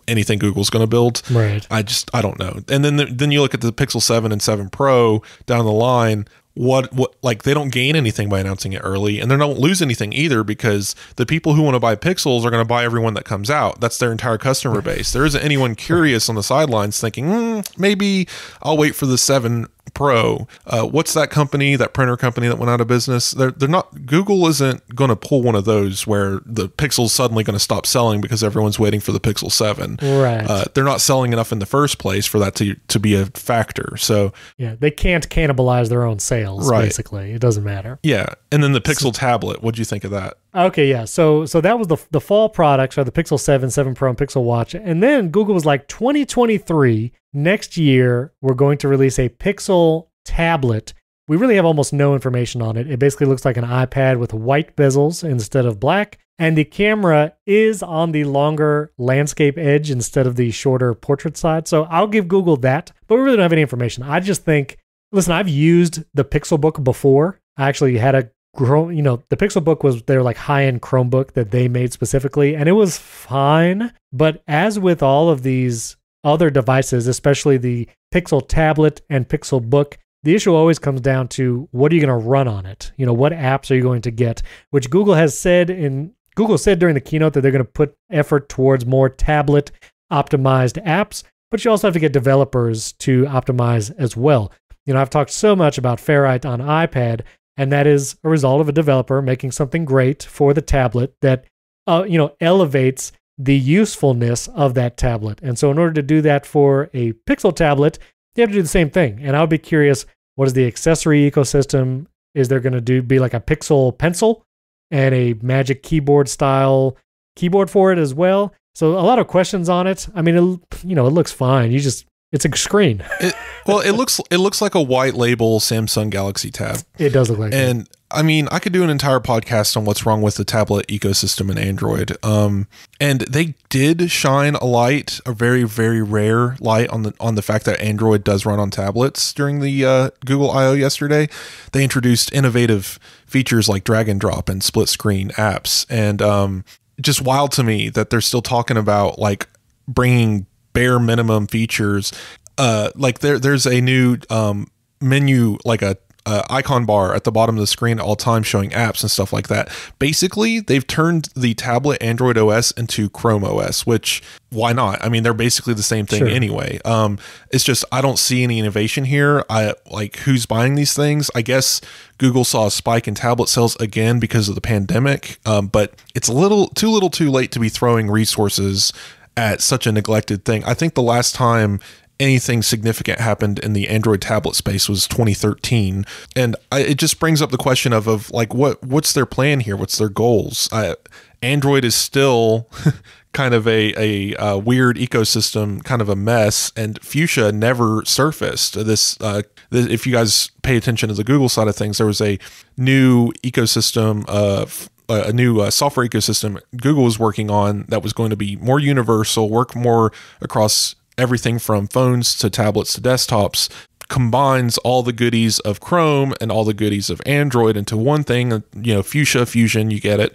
anything Google's going to build. Right. I don't know. And then you look at the Pixel 7 and 7 Pro down the line. What like they don't gain anything by announcing it early, and they don't lose anything either, because the people who want to buy Pixels are going to buy everyone that comes out. That's their entire customer base. There isn't anyone curious on the sidelines thinking, maybe I'll wait for the 7 Pro. What's that company, that printer company that went out of business? They're not. Google isn't going to pull one of those where the Pixel's suddenly going to stop selling because everyone's waiting for the Pixel 7. Right. They're not selling enough in the first place for that to be a factor. So yeah, they can't cannibalize their own sales. Right. Basically, it doesn't matter. Yeah, and then the Pixel tablet. What'd you think of that? Okay, yeah. So that was the fall products, are the Pixel 7, 7 Pro, and Pixel Watch. And then Google was like, 2023, next year, we're going to release a Pixel tablet. We really have almost no information on it. It basically looks like an iPad with white bezels instead of black. And the camera is on the longer landscape edge instead of the shorter portrait side. So I'll give Google that, but we really don't have any information. I just think, listen, I've used the Pixelbook before. I actually had the Pixelbook was their like high-end Chromebook that they made specifically, and it was fine. But as with all of these other devices, especially the Pixel tablet and Pixelbook, the issue always comes down to what are you going to run on it? What apps are you going to get? Which Google said during the keynote that they're going to put effort towards more tablet optimized apps, but you also have to get developers to optimize as well. I've talked so much about Ferrite on iPad, and that is a result of a developer making something great for the tablet that, elevates the usefulness of that tablet. And so in order to do that for a Pixel tablet, you have to do the same thing. And I would be curious, what is the accessory ecosystem? Is there going to be like a Pixel Pencil and a Magic Keyboard style keyboard for it as well? So a lot of questions on it. It looks fine. It's a screen. It looks like a white label Samsung Galaxy Tab. It does look like and I mean, I could do an entire podcast on what's wrong with the tablet ecosystem in Android. And they did shine a light, a very, very rare light on the fact that Android does run on tablets during the Google I/O yesterday. They introduced innovative features like drag and drop and split screen apps. And just wild to me that they're still talking about like bringing bare minimum features. Like there's a new menu, like a icon bar at the bottom of the screen at all times showing apps and stuff like that. Basically, they've turned the tablet Android OS into Chrome OS, which why not? I mean, they're basically the same thing anyway. It's just I don't see any innovation here. Who's buying these things? I guess Google saw a spike in tablet sales again because of the pandemic, but it's a little too late to be throwing resources at such a neglected thing. I think the last time anything significant happened in the Android tablet space was 2013. And it just brings up the question of like, what's their plan here? What's their goals? Android is still kind of a weird ecosystem, kind of a mess. And Fuchsia never surfaced. If you guys pay attention to the Google side of things, there was a new ecosystem of a new software ecosystem Google was working on that was going to be more universal, work more across everything from phones to tablets to desktops, combines all the goodies of Chrome and all the goodies of Android into one thing, Fuchsia, Fusion, you get it.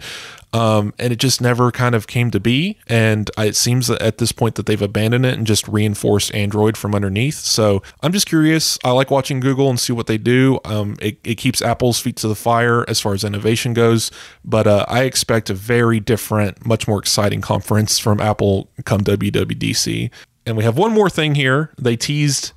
And it just never kind of came to be. And it seems that at this point that they've abandoned it and just reinforced Android from underneath. So I'm just curious. I like watching Google and see what they do. It keeps Apple's feet to the fire as far as innovation goes. But I expect a very different, much more exciting conference from Apple come WWDC. And we have one more thing here. They teased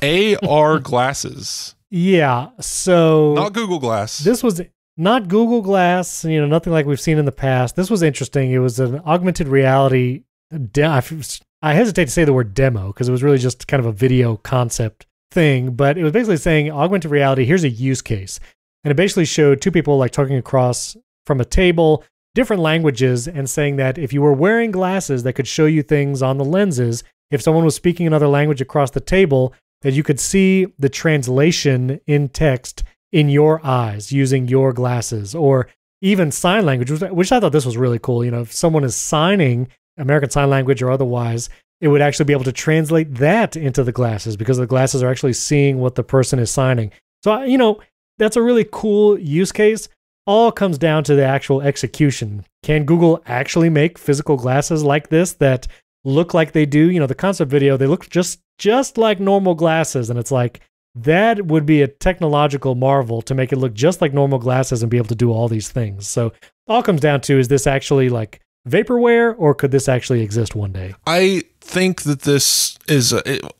AR glasses. Yeah. So not Google Glass. This was not Google Glass, nothing like we've seen in the past. This was interesting. It was an augmented reality. I hesitate to say the word demo because it was really just kind of a video concept thing, but it was basically saying augmented reality, here's a use case. And it basically showed two people like talking across from a table, different languages, and saying that if you were wearing glasses that could show you things on the lenses, if someone was speaking another language across the table, that you could see the translation in text in your eyes using your glasses, or even sign language, which I thought this was really cool. If someone is signing American Sign Language or otherwise, it would actually be able to translate that into the glasses because the glasses are actually seeing what the person is signing. So, that's a really cool use case. All comes down to the actual execution. Can Google actually make physical glasses like this that look like they do? The concept video, they look just like normal glasses. And it's like, that would be a technological marvel to make it look just like normal glasses and be able to do all these things. So all comes down to, is this actually like vaporware, or could this actually exist one day? I think that this is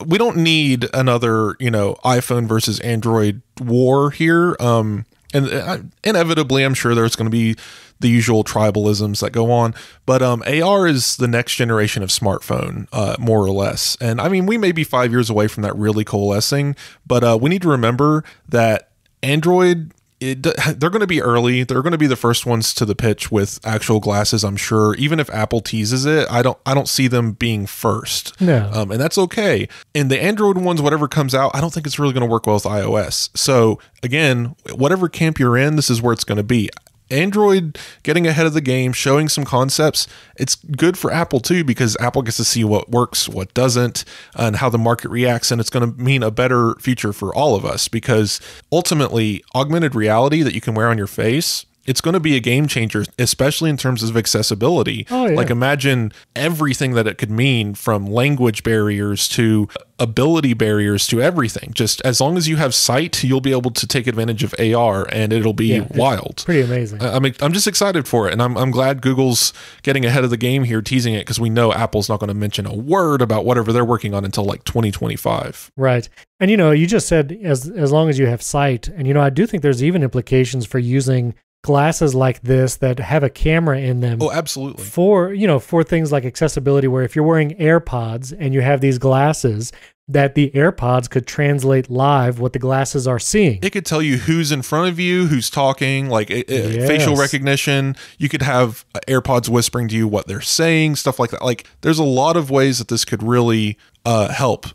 we don't need another, iPhone versus Android war here. And inevitably, I'm sure there's going to be the usual tribalisms that go on. But AR is the next generation of smartphone, more or less. And I mean, we may be 5 years away from that really coalescing, but we need to remember that Android, they're going to be early. They're going to be the first ones to the pitch with actual glasses, I'm sure. Even if Apple teases it, I don't see them being first. No. And that's okay. And the Android ones, whatever comes out, I don't think it's really going to work well with iOS. So again, whatever camp you're in, this is where it's going to be. Android getting ahead of the game, showing some concepts, it's good for Apple too, because Apple gets to see what works, what doesn't, and how the market reacts. And it's going to mean a better future for all of us, because ultimately augmented reality that you can wear on your face, it's going to be a game changer, especially in terms of accessibility. Oh, yeah. Like imagine everything that it could mean, from language barriers to ability barriers to everything. Just as long as you have sight, you'll be able to take advantage of AR, and it'll be wild. Pretty amazing. I'm just excited for it, and I'm glad Google's getting ahead of the game here, teasing it, because we know Apple's not going to mention a word about whatever they're working on until like 2025. Right. And you just said as long as you have sight, and I do think there's even implications for using glasses like this that have a camera in them. Oh, absolutely. For things like accessibility, where if you're wearing AirPods and you have these glasses, that the AirPods could translate live what the glasses are seeing. It could tell you who's in front of you, who's talking, like facial recognition. You could have AirPods whispering to you what they're saying, stuff like that. Like there's a lot of ways that this could really help.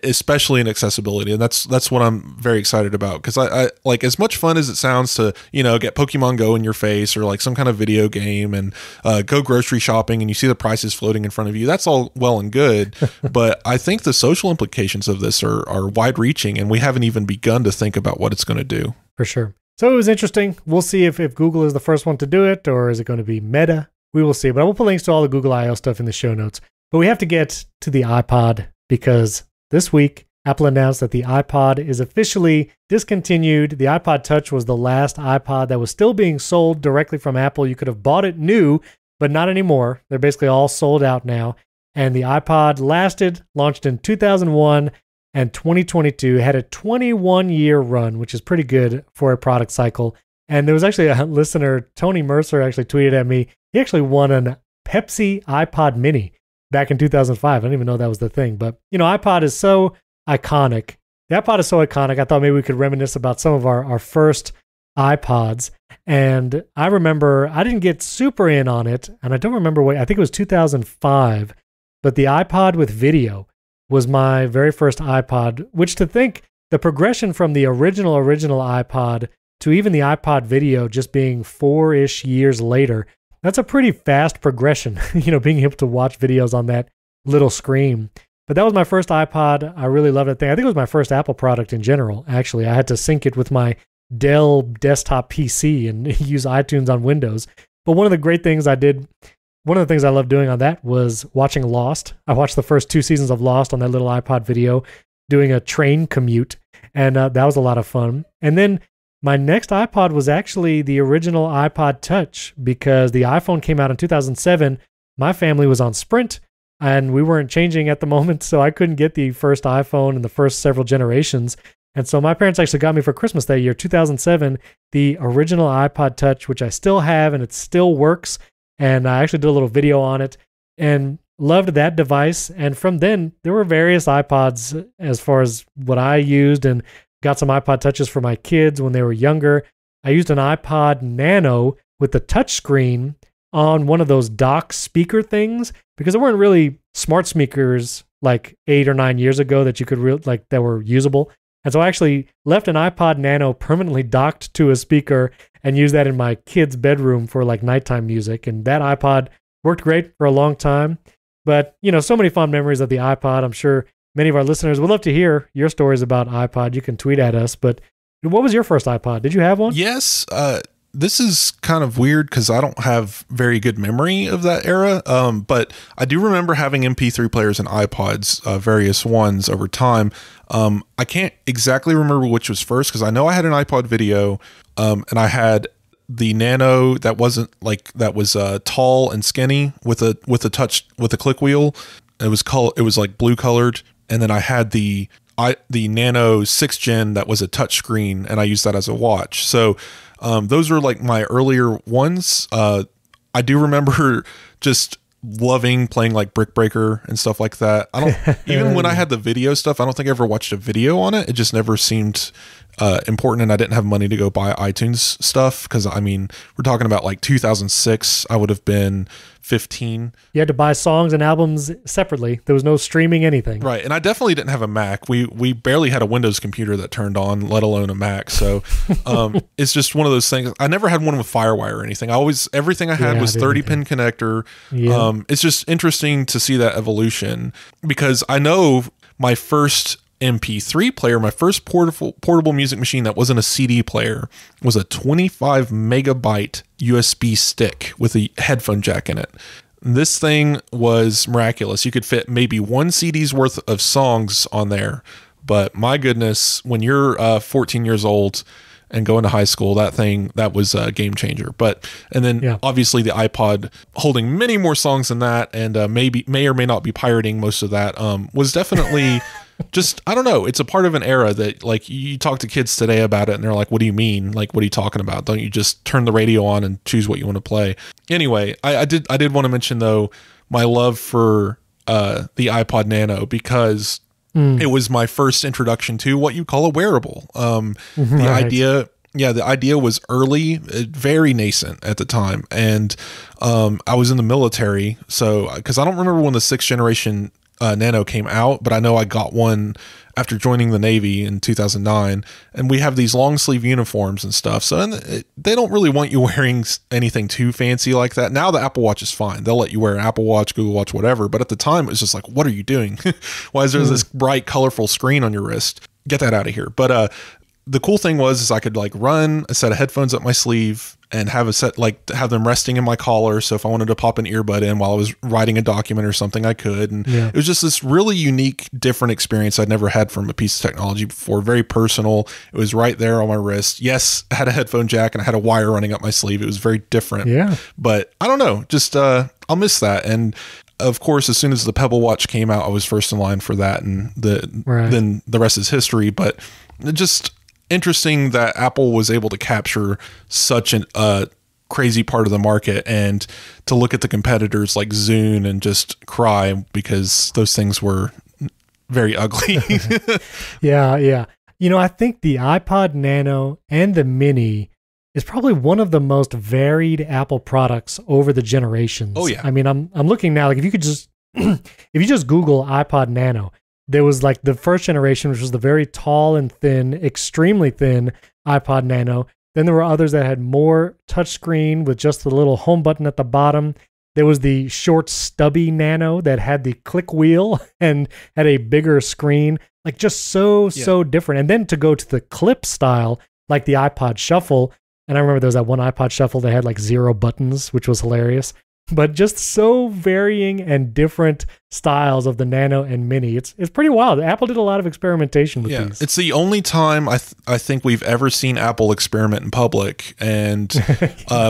especially in accessibility. And that's what I'm very excited about, because I like, as much fun as it sounds to, get Pokemon Go in your face, or like some kind of video game, and go grocery shopping and you see the prices floating in front of you. That's all well and good. But I think the social implications of this are wide reaching, and we haven't even begun to think about what it's going to do. For sure. So it was interesting. We'll see if Google is the first one to do it, or is it going to be Meta? We will see. But I will put links to all the Google I/O stuff in the show notes. But we have to get to the iPod, because this week Apple announced that the iPod is officially discontinued. The iPod Touch was the last iPod that was still being sold directly from Apple. You could have bought it new, but not anymore. They're basically all sold out now. And the iPod launched in 2001 and 2022, had a 21-year run, which is pretty good for a product cycle. And there was actually a listener, Tony Mercer, actually tweeted at me. He actually won a Pepsi iPod Mini back in 2005. I didn't even know that was the thing. But, iPod is so iconic. The iPod is so iconic. I thought maybe we could reminisce about some of our first iPods. And I remember I didn't get super in on it. And I don't remember I think it was 2005. But the iPod with video was my very first iPod, which, to think the progression from the original iPod to even the iPod video just being 4-ish years later, that's a pretty fast progression, being able to watch videos on that little screen. But that was my first iPod. I really loved that thing. I think it was my first Apple product in general, actually. I had to sync it with my Dell desktop PC and use iTunes on Windows. But one of the things I loved doing on that was watching Lost. I watched the first 2 seasons of Lost on that little iPod video, doing a train commute, and that was a lot of fun. And then my next iPod was actually the original iPod Touch, because the iPhone came out in 2007. My family was on Sprint, and we weren't changing at the moment, so I couldn't get the first iPhone in the first several generations. And so my parents actually got me for Christmas that year, 2007, the original iPod Touch, which I still have, and it still works. And I actually did a little video on it and loved that device. And from then, there were various iPods as far as what I used, and got some iPod Touches for my kids when they were younger. I used an iPod Nano with the touch screen on one of those dock speaker things, because there weren't really smart speakers like 8 or 9 years ago that you could that were usable. And so I actually left an iPod Nano permanently docked to a speaker and used that in my kid's bedroom for like nighttime music. And that iPod worked great for a long time. But, so many fond memories of the iPod. I'm sure many of our listeners would love to hear your stories about iPod. You can tweet at us. But what was your first iPod? Did you have one? Yes. This is kind of weird because I don't have very good memory of that era. But I do remember having MP3 players and iPods, various ones over time. I can't exactly remember which was first, because I know I had an iPod video, and I had the Nano that was tall and skinny with a click wheel. It was like blue colored. And then I had the Nano 6th Gen that was a touch screen, and I used that as a watch. So those are like my earlier ones. I do remember just loving playing like Brick Breaker and stuff like that. I don't even when I had the video stuff, I don't think I ever watched a video on it. It just never seemed important, and I didn't have money to go buy iTunes stuff, because we're talking about like 2006. I would have been 15. You had to buy songs and albums separately. There was no streaming anything. Right. And I definitely didn't have a Mac. We barely had a Windows computer that turned on, let alone a Mac. So it's just one of those things. I never had one with FireWire or anything. Everything I had was 30-pin connector. Yeah. It's just interesting to see that evolution, because I know my first MP3 player, my first portable music machine that wasn't a CD player, was a 25 megabyte USB stick with a headphone jack in it. This thing was miraculous. You could fit maybe 1 CD's worth of songs on there, but my goodness, when you're 14 years old and going to high school, that was a game changer. And then obviously the iPod, holding many more songs than that, and may or may not be pirating most of that, was definitely just, I don't know. It's a part of an era that, like, you talk to kids today about it and they're like, what do you mean? Like, what are you talking about? Don't you just turn the radio on and choose what you want to play? Anyway, I did want to mention, though, my love for the iPod Nano, because it was my first introduction to what you call a wearable. The idea was early, very nascent at the time. And I was in the military, so, because I don't remember when the 6th generation Nano came out, but I know I got one after joining the Navy in 2009, and we have these long sleeve uniforms and stuff. So they don't really want you wearing anything too fancy like that. Now the Apple Watch is fine. They'll let you wear an Apple Watch, Google Watch, whatever. But at the time, it was just like, what are you doing? Why is there this bright, colorful screen on your wrist? Get that out of here. But the cool thing was I could like run a set of headphones up my sleeve and have have them resting in my collar. So if I wanted to pop an earbud in while I was writing a document or something, I could. And it was just this really unique, different experience I'd never had from a piece of technology before. Very personal. It was right there on my wrist. Yes, I had a headphone jack and I had a wire running up my sleeve. It was very different. Yeah. But I don't know, just I'll miss that. And of course, as soon as the Pebble Watch came out, I was first in line for that. And then the rest is history. But just interesting that Apple was able to capture such a crazy part of the market, and to look at the competitors like Zune and just cry because those things were very ugly. Yeah. I think the iPod Nano and the Mini is probably one of the most varied Apple products over the generations. Oh yeah. I mean, I'm looking now, like if you could just if you just Google iPod Nano, there was like the first generation, which was the very tall and thin, extremely thin iPod Nano. Then there were others that had more touchscreen with just the little home button at the bottom. There was the short, stubby Nano that had the click wheel and had a bigger screen. Like just so different. And then to go to the clip style, like the iPod Shuffle. And I remember there was that one iPod Shuffle that had like 0 buttons, which was hilarious. But just so varying and different styles of the Nano and Mini. It's pretty wild. Apple did a lot of experimentation with these. It's the only time I think we've ever seen Apple experiment in public, and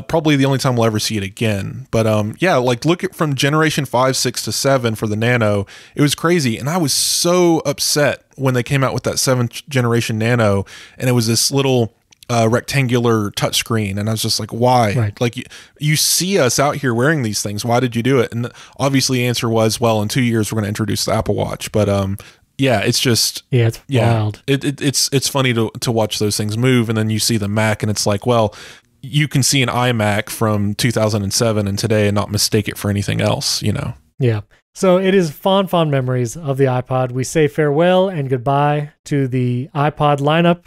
probably the only time we'll ever see it again. But like look at from generation 5, 6 to 7 for the Nano. It was crazy, and I was so upset when they came out with that 7th generation Nano, and it was this little rectangular touchscreen, and I was just like, why? Right. Like you see us out here wearing these things. Why did you do it? And obviously the answer was, well, in 2 years we're going to introduce the Apple Watch. But it's just it's wild. It's funny to watch those things move, and then you see the Mac, and it's like, well, you can see an iMac from 2007 and today and not mistake it for anything else, Yeah. So it is fond memories of the iPod. We say farewell and goodbye to the iPod lineup.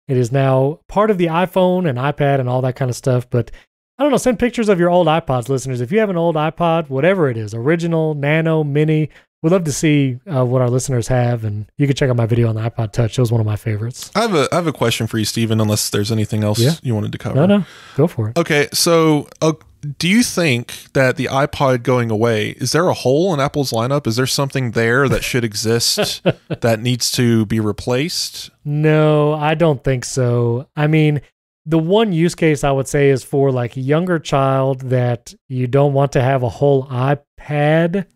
It is now part of the iPhone and iPad and all that kind of stuff. But I don't know, send pictures of your old iPods, listeners. If you have an old iPod, whatever it is, original, Nano, Mini, we'd love to see what our listeners have. And you can check out my video on the iPod Touch. It was one of my favorites. I have a question for you, Stephen, unless there's anything else you wanted to cover. No, go for it. Okay, so do you think that the iPod going away, is there a hole in Apple's lineup? Is there something there that should exist that needs to be replaced? No, I don't think so. I mean, the one use case I would say is for like a younger child that you don't want to have a whole iPad.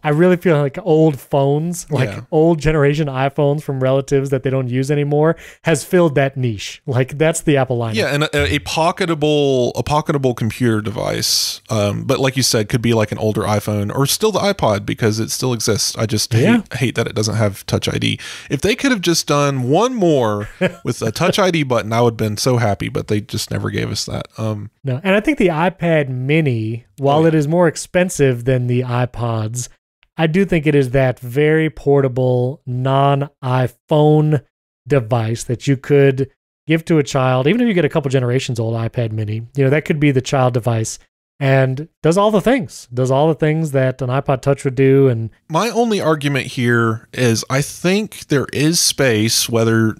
I really feel like old phones, like old generation iPhones from relatives that they don't use anymore, has filled that niche. Like that's the Apple lineup. Yeah, and a pocketable computer device, but like you said, could be like an older iPhone or still the iPod because it still exists. I just hate that it doesn't have Touch ID. If they could have just done one more with a Touch ID button, I would have been so happy. But they just never gave us that. No, and I think the iPad Mini, while it is more expensive than the iPods, I do think it is that very portable, non-iPhone device that you could give to a child, even if you get a couple generations old iPad Mini. That could be the child device and does all the things that an iPod Touch would do. And my only argument here is I think there is space, no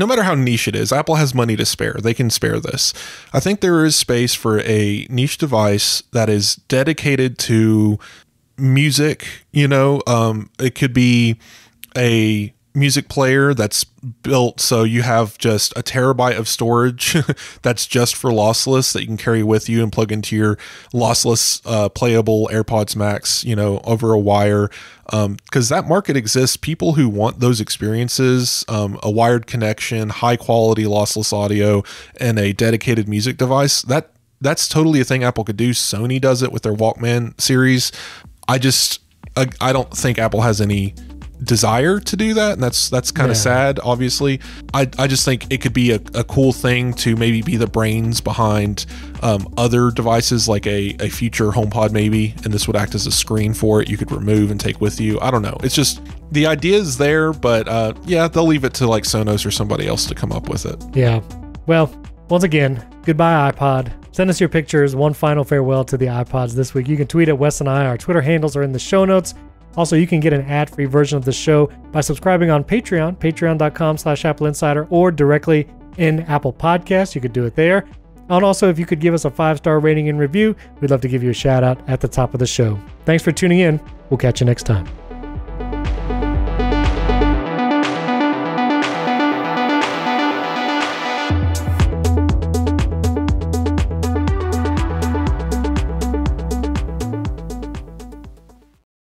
matter how niche it is, Apple has money to spare. They can spare this. I think there is space for a niche device that is dedicated to music. It could be a music player that's built so you have just a terabyte of storage that's just for lossless that you can carry with you and plug into your lossless playable AirPods Max, over a wire, because that market exists. People who want those experiences, a wired connection, high quality lossless audio, and a dedicated music device, that's totally a thing Apple could do. Sony does it with their Walkman series. I don't think Apple has any desire to do that, and that's kind of sad, obviously. I just think it could be a cool thing to maybe be the brains behind other devices, like a future HomePod maybe, and this would act as a screen for it you could remove and take with you. I don't know. It's just, the idea is there, but yeah, they'll leave it to like Sonos or somebody else to come up with it. Yeah. Well, once again, goodbye iPod. Send us your pictures. One final farewell to the iPods this week. You can tweet at Wes and I. Our Twitter handles are in the show notes. Also, you can get an ad-free version of the show by subscribing on Patreon, patreon.com/AppleInsider, or directly in Apple Podcasts. You could do it there. And also, if you could give us a 5-star rating and review, we'd love to give you a shout out at the top of the show. Thanks for tuning in. We'll catch you next time.